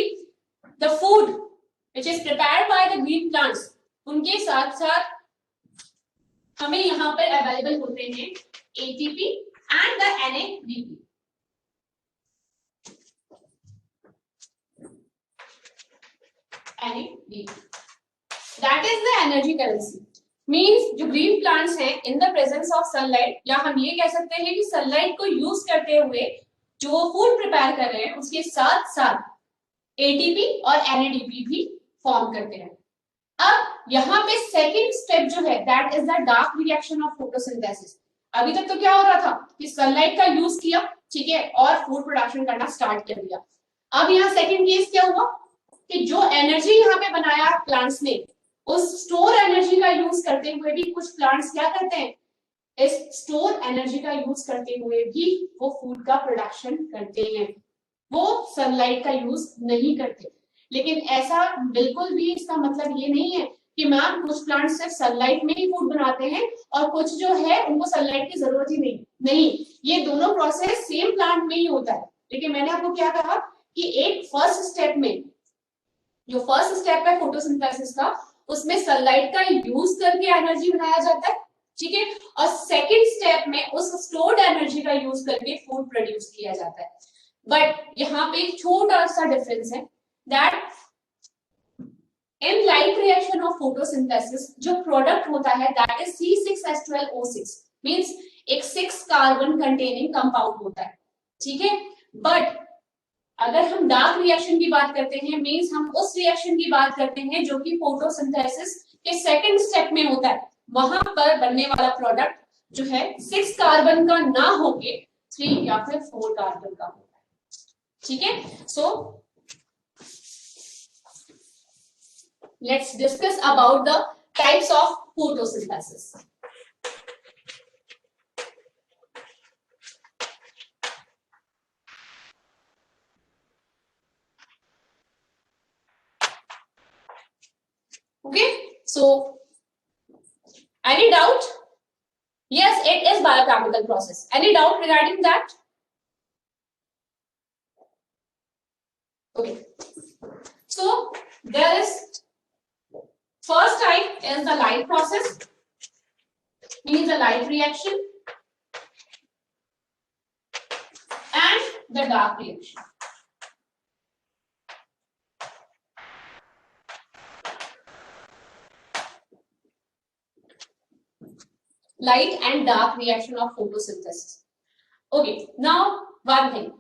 the food which is prepared by the green plants, उनके साथ साथ हमें यहाँ पर अवेलेबल होते हैं ATP and the NADP. NADP. That is the energy currency. Means जो ग्रीन प्लांट्स हैं in the presence of sunlight, या हम ये कह सकते हैं कि सनलाइट को यूज करते हुए जो फूड प्रिपेयर कर रहे हैं उसके साथ साथ ATP और NADP भी फॉर्म करते हैं. अब यहाँ पे सेकंड स्टेप जो है that is the dark reaction of photosynthesis. अभी तक तो क्या हो रहा था कि सनलाइट का यूज किया, ठीक है, और फूड प्रोडक्शन करना स्टार्ट कर दिया. अब यहाँ सेकंड केस क्या हुआ कि जो एनर्जी यहाँ पे बनाया प्लांट्स ने, उस स्टोर एनर्जी का यूज करते हुए भी कुछ प्लांट्स क्या करते हैं, इस स्टोर एनर्जी का यूज करते हुए भी वो फूड का प्रोडक्शन करते हैं, वो सनलाइट का यूज नहीं करते. लेकिन ऐसा बिल्कुल भी इसका मतलब ये नहीं है कि मैम कुछ प्लांट सिर्फ सनलाइट में ही फूड बनाते हैं और कुछ जो है उनको सनलाइट की जरूरत ही नहीं, ये दोनों प्रोसेस सेम प्लांट में ही होता है. लेकिन मैंने आपको क्या कहा कि एक फर्स्ट स्टेप में, जो फर्स्ट स्टेप है फोटोसिंथेसिस का, उसमें सनलाइट का यूज करके एनर्जी बनाया जाता है, ठीक है, और सेकेंड स्टेप में उस स्टोर्ड एनर्जी का यूज करके फूड प्रोड्यूस किया जाता है. बट यहाँ पे एक छोटा सा डिफरेंस है that in light reaction of photosynthesis जो प्रोडक्ट होता है that is C6H12O6, means एक 6 कार्बन कंटेनिंग कंपाउंड होता है, ठीक है. बट अगर हम डार्क रिएक्शन की बात करते हैं, मींस हम उस रिएक्शन की बात करते हैं जो कि फोटोसिंथेसिस के सेकंड स्टेप में होता है, वहां पर बनने वाला प्रोडक्ट जो है 6 कार्बन का ना होके 3 या फिर 4 कार्बन का होता है, ठीक है. सो let's discuss about the types of photosynthesis. Okay, so any doubt? Yes, it is biochemical process. Any doubt regarding that? Okay, so there is first type is the light process, means the light reaction, and the dark reaction. Light and dark reaction of photosynthesis. Okay, now one thing.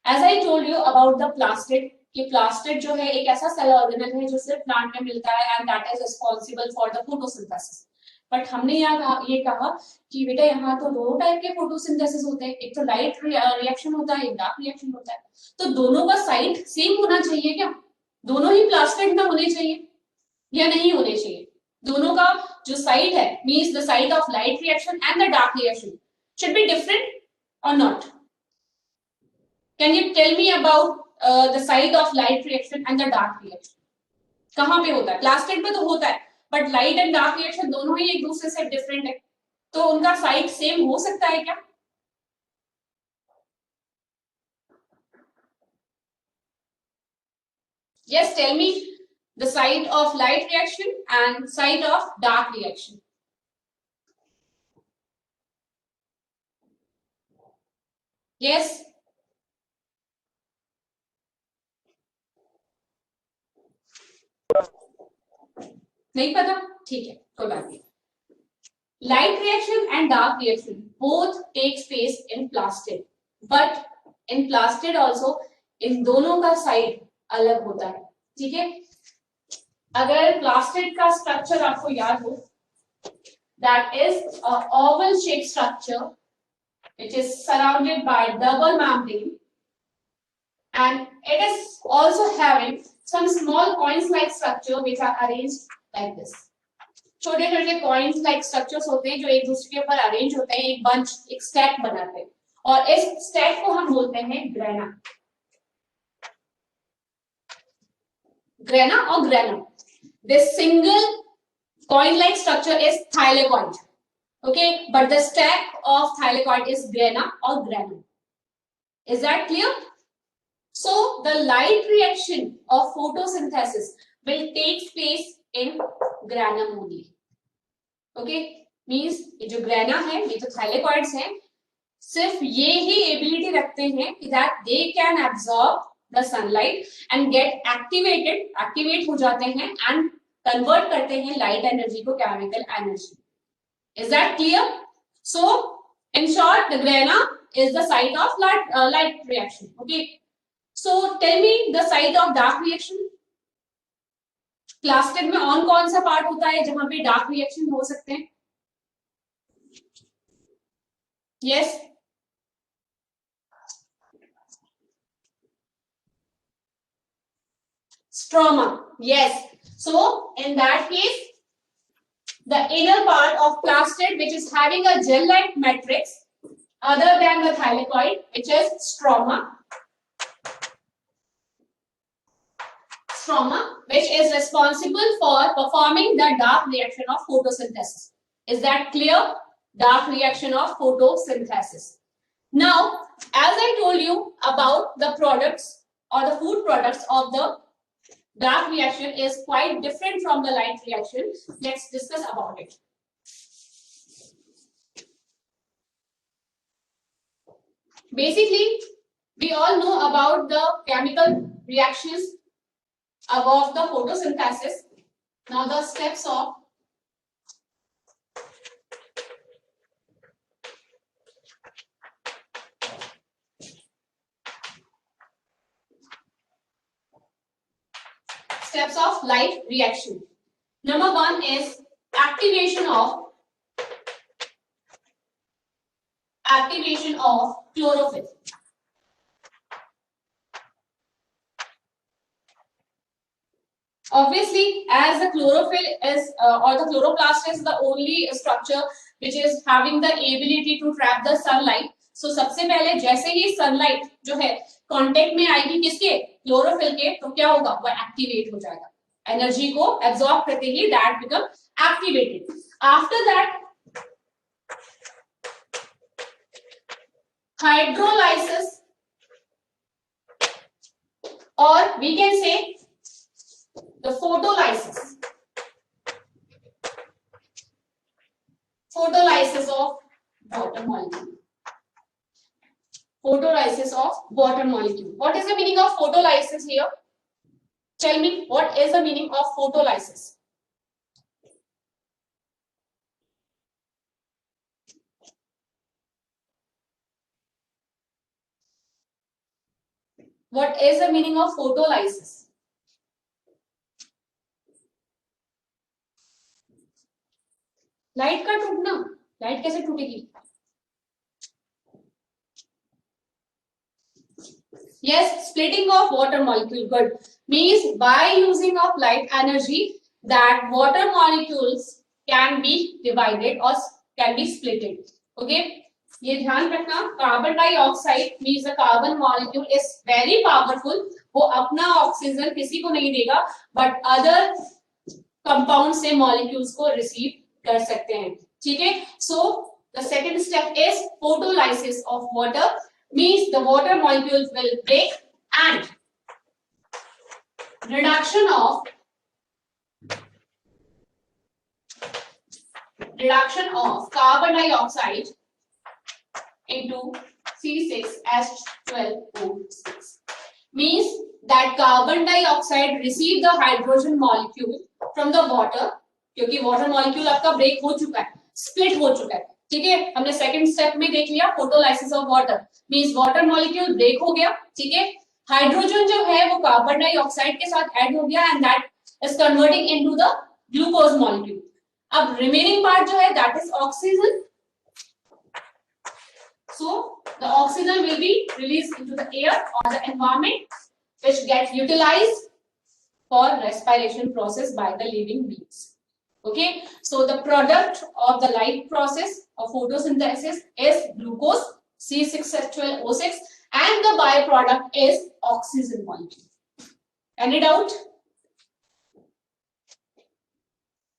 As I told you about the plastid, कि plastid जो है एक ऐसा सेल ऑर्गेनेल है जो सिर्फ प्लांट में मिलता है and that is responsible for the photosynthesis. But हमने ये कहा कि बेटा यहाँ तो दो टाइप के फोटोसिंथेसिस होते हैं, एक तो लाइट रिएक्शन होता है, एक डार्क रिएक्शन होता है, तो दोनों का साइट सेम होना चाहिए क्या? दोनों ही प्लास्टिड में होने चाहिए या नहीं होने चाहिए? दोनों का जो साइट है means the site of light reaction and the dark reaction should be different और नॉट? Can you tell me about the site of light reaction and the dark reaction? कहाँ पे होता है? प्लास्टिड में तो होता है, but light and dark reaction दोनों ही एक दूसरे से डिफरेंट है, तो उनका साइट सेम हो सकता है क्या? Yes, tell me the site of light reaction and site of dark reaction. Yes. नहीं पता? ठीक है, कोई बात नहीं. Light reaction and dark reaction both takes place in plastid, but in plastid also इन दोनों का साइड अलग होता है. ठीक है, अगर प्लास्टिड का स्ट्रक्चर आपको याद हो, that is a oval shaped structure which is surrounded by double membrane and it is also having some small coins like structure which are arranged like this. छोटे छोटे कॉइन्स लाइक स्ट्रक्चर्स होते हैं जो एक दूसरे के ऊपर अरेंज होते हैं, एक बंच, एक स्टैक बनाते हैं, और इस स्टैक को हम बोलते हैं ग्रेना. ग्रेना और granum. This single coin-like structure is thylakoid. Okay, but the stack of thylakoid is grena or granum. Is that clear? So the light reaction of photosynthesis will take place in granum only. Okay, means ये जो ग्रेना है, ये तो thylakoids हैं, सिर्फ ये ही एबिलिटी रखते हैं कि that they can absorb the sunlight and get activate हो जाते हैं and convert करते हैं light energy को chemical energy. Is that clear? So in short, the grena is the site of light reaction. Okay, so tell me the site of dark reaction. Plastid में ऑन कौन सा पार्ट होता है जहां पे डार्क रिएक्शन हो सकते हैं? Yes, stroma. Yes, so in that case the inner part of plastid which is having a gel like matrix other than the thylakoid which is stroma which is responsible for performing the dark reaction of photosynthesis. Is that clear? Dark reaction of photosynthesis. Now as I told you about the products or the food products of the dark reaction is quite different from the light reaction. Let's discuss about it. Basically, we all know about the chemical reactions above the photosynthesis. Now the steps of light reaction. Number one is activation of chlorophyll. Obviously, as the chlorophyll is or the chloroplast is the only structure which is having the ability to trap the sunlight. So सबसे पहले जैसे ही sunlight जो है कांटेक्ट में आएगी किसके, क्लोरोफिल के, तो क्या होगा, वो एक्टिवेट हो जाएगा, एनर्जी को एब्जॉर्ब करते ही that become activated. After that hydrolysis, or we can say the photolysis. Photolysis of water molecule. Photolysis of water molecule. What is the meaning of photolysis here? Tell me, what is the meaning of photolysis? What is the meaning of photolysis? Light का टूटना, लाइट कैसे टूटेगी? Yes, splitting of water molecule. Good. Means by using of light energy, that water molecules can be divided or can be splitted. Okay. ये ध्यान रखना, carbon dioxide means the carbon molecule is very powerful. वो अपना ऑक्सीजन किसी को नहीं देगा, बट अदर कंपाउंड से मॉलिक्यूल्स को रिसीव कर सकते हैं. ठीक है. So the second step is photolysis of water. Means the water molecules will break and reduction of carbon dioxide into C6H12O6. Means that carbon dioxide receive the hydrogen molecule from the water, क्योंकि water molecule आपका break हो चुका है, split हो चुका है. ठीक है, हमने सेकंड स्टेप में देख लिया photolysis of water. Means water molecule break हो गया. ठीक है, हाइड्रोजन जो है वो कार्बन डाइऑक्साइड के साथ ऐड हो गया and that is converting into the glucose molecule. अब रिमेनिंग पार्ट जो है that is oxygen. So the oxygen will be released into the air और the environment which gets utilized for respiration process by the living beings. Okay, so the product of the light process of photosynthesis is glucose C6H12O6 and the byproduct is oxygen molecule. Any doubt?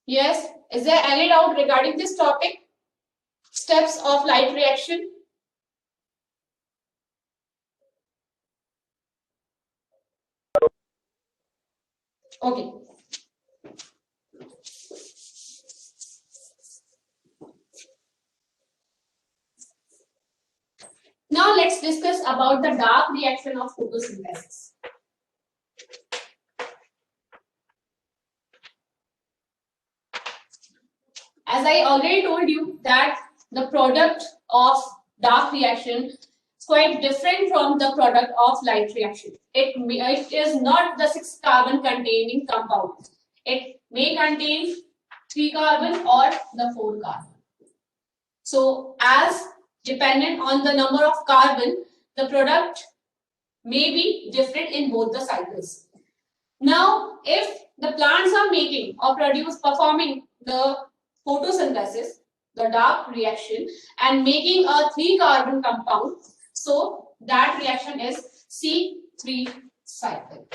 Yes, is there any doubt regarding this topic? Steps of light reaction. Okay. Now let's discuss about the dark reaction of photosynthesis. As I already told you that the product of dark reaction is quite different from the product of light reaction. It is not the 6 carbon containing compound. It may contain 3 carbon or the 4 carbon. So as dependent on the number of carbon, the product may be different in both the cycles. Now, if the plants are making or performing the photosynthesis, the dark reaction, and making a 3 carbon compound, so that reaction is C3 cycle.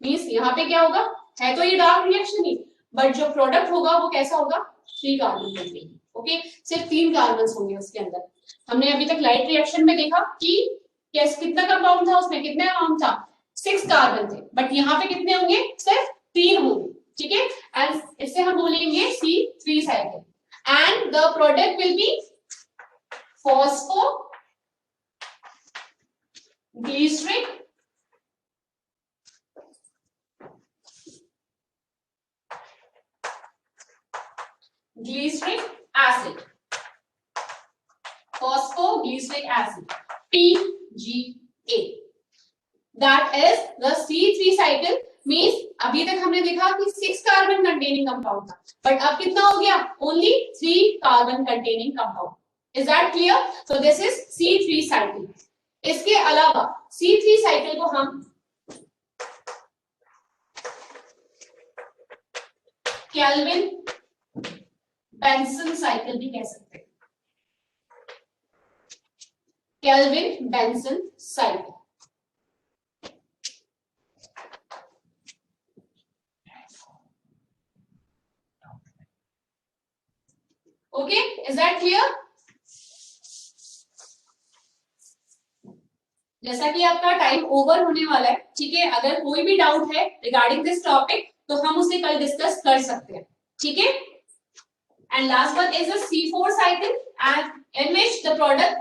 Means यहाँ पे क्या होगा, है तो ये dark reaction ही, but जो product होगा वो कैसा होगा, 3 carbon containing. ओके, सिर्फ 3 कार्बन्स होंगे उसके अंदर. हमने अभी तक लाइट रिएक्शन में देखा कि कैसे कितना कंपाउंड था, उसमें कितने अमाउंट था, 6 कार्बन थे, बट यहाँ पे कितने होंगे, सिर्फ 3 होंगे. ठीक है, एंड इससे हम बोलेंगे C3 cycle. And the product will be phospho glyceric acid, phosphoglyceric acid, PGA. That is the C3 cycle. Means अभी तक हमने देखा कि 6 कार्बन कंटेनिंग कंपाउंड था, बट अब कितना हो गया, only 3 carbon containing compound. Is that clear? So this is C3 cycle. इसके अलावा C3 साइकिल को हम केल्विन बेंसन साइकिल भी कह सकते हैं, kelvin Benson cycle. Okay, is that clear? जैसा कि आपका टाइम ओवर होने वाला है, ठीक है, अगर कोई भी डाउट है रिगार्डिंग दिस टॉपिक तो हम उसे कल डिस्कस कर सकते हैं, ठीक है। And last one is a C4 cycle and in which the product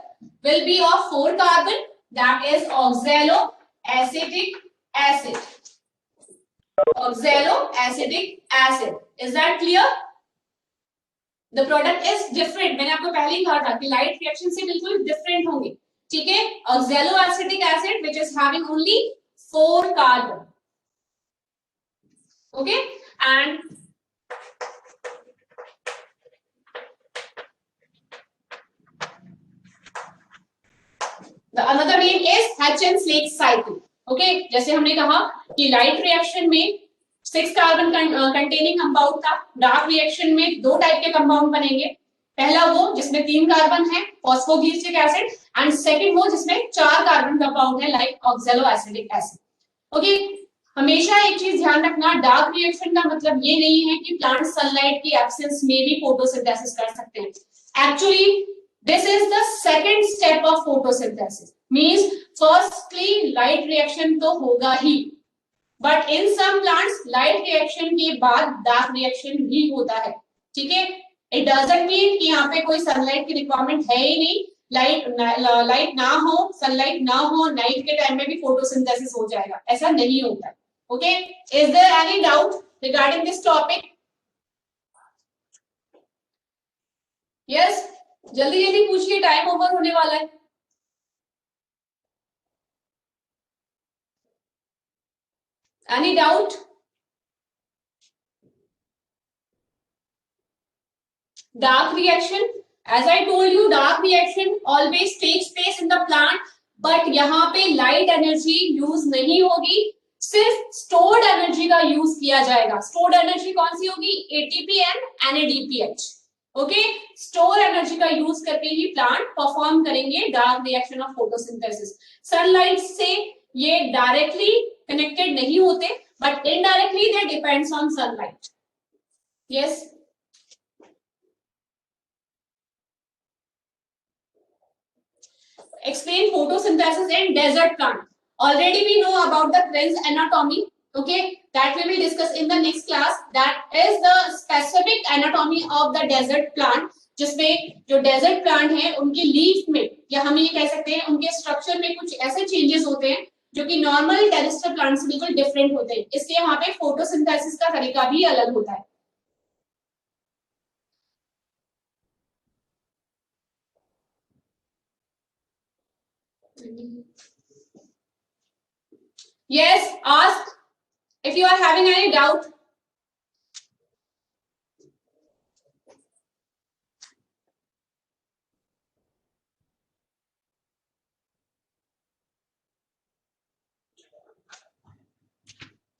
will be of 4 carbon, that is oxaloacetic acid. Oxaloacetic acid, is that clear? The product is different, मैंने आपको पहले ही कहा था कि लाइट रिएक्शन से बिल्कुल डिफरेंट होंगे, ठीक है। oxaloacetic acid which is having only 4 carbon, okay, and the another name is Hatch-Slake cycle, okay। जैसे हमने कहा कि लाइट रिएक्शन में 6 कार्बन कंटेनिंग कंपाउंड था, डार्क रिएक्शन में 2 टाइप के कंपाउंड बनेंगे, पहला वो जिसमें 3 कार्बन है फॉस्फोग्लिसरिक एसिड, एंड सेकंड वो जिसमें 4 कार्बन कंपाउंड है लाइक ऑक्सैलोएसिटिक एसिड, ओके। हमेशा एक चीज ध्यान रखना, डार्क रिएक्शन का मतलब ये नहीं है कि प्लांट सनलाइट की एब्सेंस में भी फोटोसिंथेसिस कर सकते हैं। Actually this is the second step of photosynthesis, means firstly light reaction तो होगा ही, but in some plants light reaction के बाद डार्क रिएक्शन भी होता है, ठीक है। इट डजंट मीन कि यहाँ पे कोई सनलाइट की रिक्वायरमेंट है ही नहीं, लाइट ना हो, सनलाइट ना हो, नाइट के टाइम में भी फोटोसिंथेसिस हो जाएगा, ऐसा नहीं होता है, okay. Is there any doubt regarding this topic? Yes, जल्दी जल्दी पूछिए, टाइम ओवर होने वाला है। Any doubt? Dark reaction, as I told you, dark reaction always takes place in the plant, but यहाँ पे light energy use नहीं होगी, सिर्फ stored energy का use किया जाएगा। stored energy कौन सी होगी? ATP and NADPH, okay? store energy का use करके ही plant perform करेंगे dark reaction of photosynthesis। sunlight से ये directly connected नहीं होते, but indirectly they depends on sunlight। yes, explain photosynthesis in desert plant. Already we know about the Krebs anatomy, okay, that we will discuss in the next class. That is the specific anatomy of the desert plant, जिसमें जो desert plant है उनकी लीफ में, या हम ये कह सकते हैं उनके स्ट्रक्चर में कुछ ऐसे चेंजेस होते हैं जो कि नॉर्मल टेरेस्ट्रियल प्लांट से बिल्कुल डिफरेंट होते हैं, इसलिए वहां पे फोटोसिंथेसिस का तरीका भी अलग होता है। Yes, ask if you are having any doubt.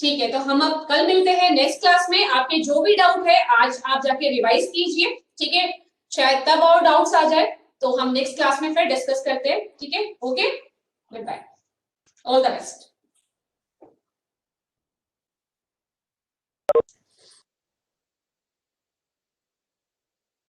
ठीक है, तो हम अब कल मिलते हैं नेक्स्ट क्लास में। आपके जो भी डाउट है आज आप जाके रिवाइज कीजिए, ठीक है, शायद तब और डाउट्स आ जाए तो हम नेक्स्ट क्लास में फिर डिस्कस करते हैं, ठीक है। Okay, good bye, all the best.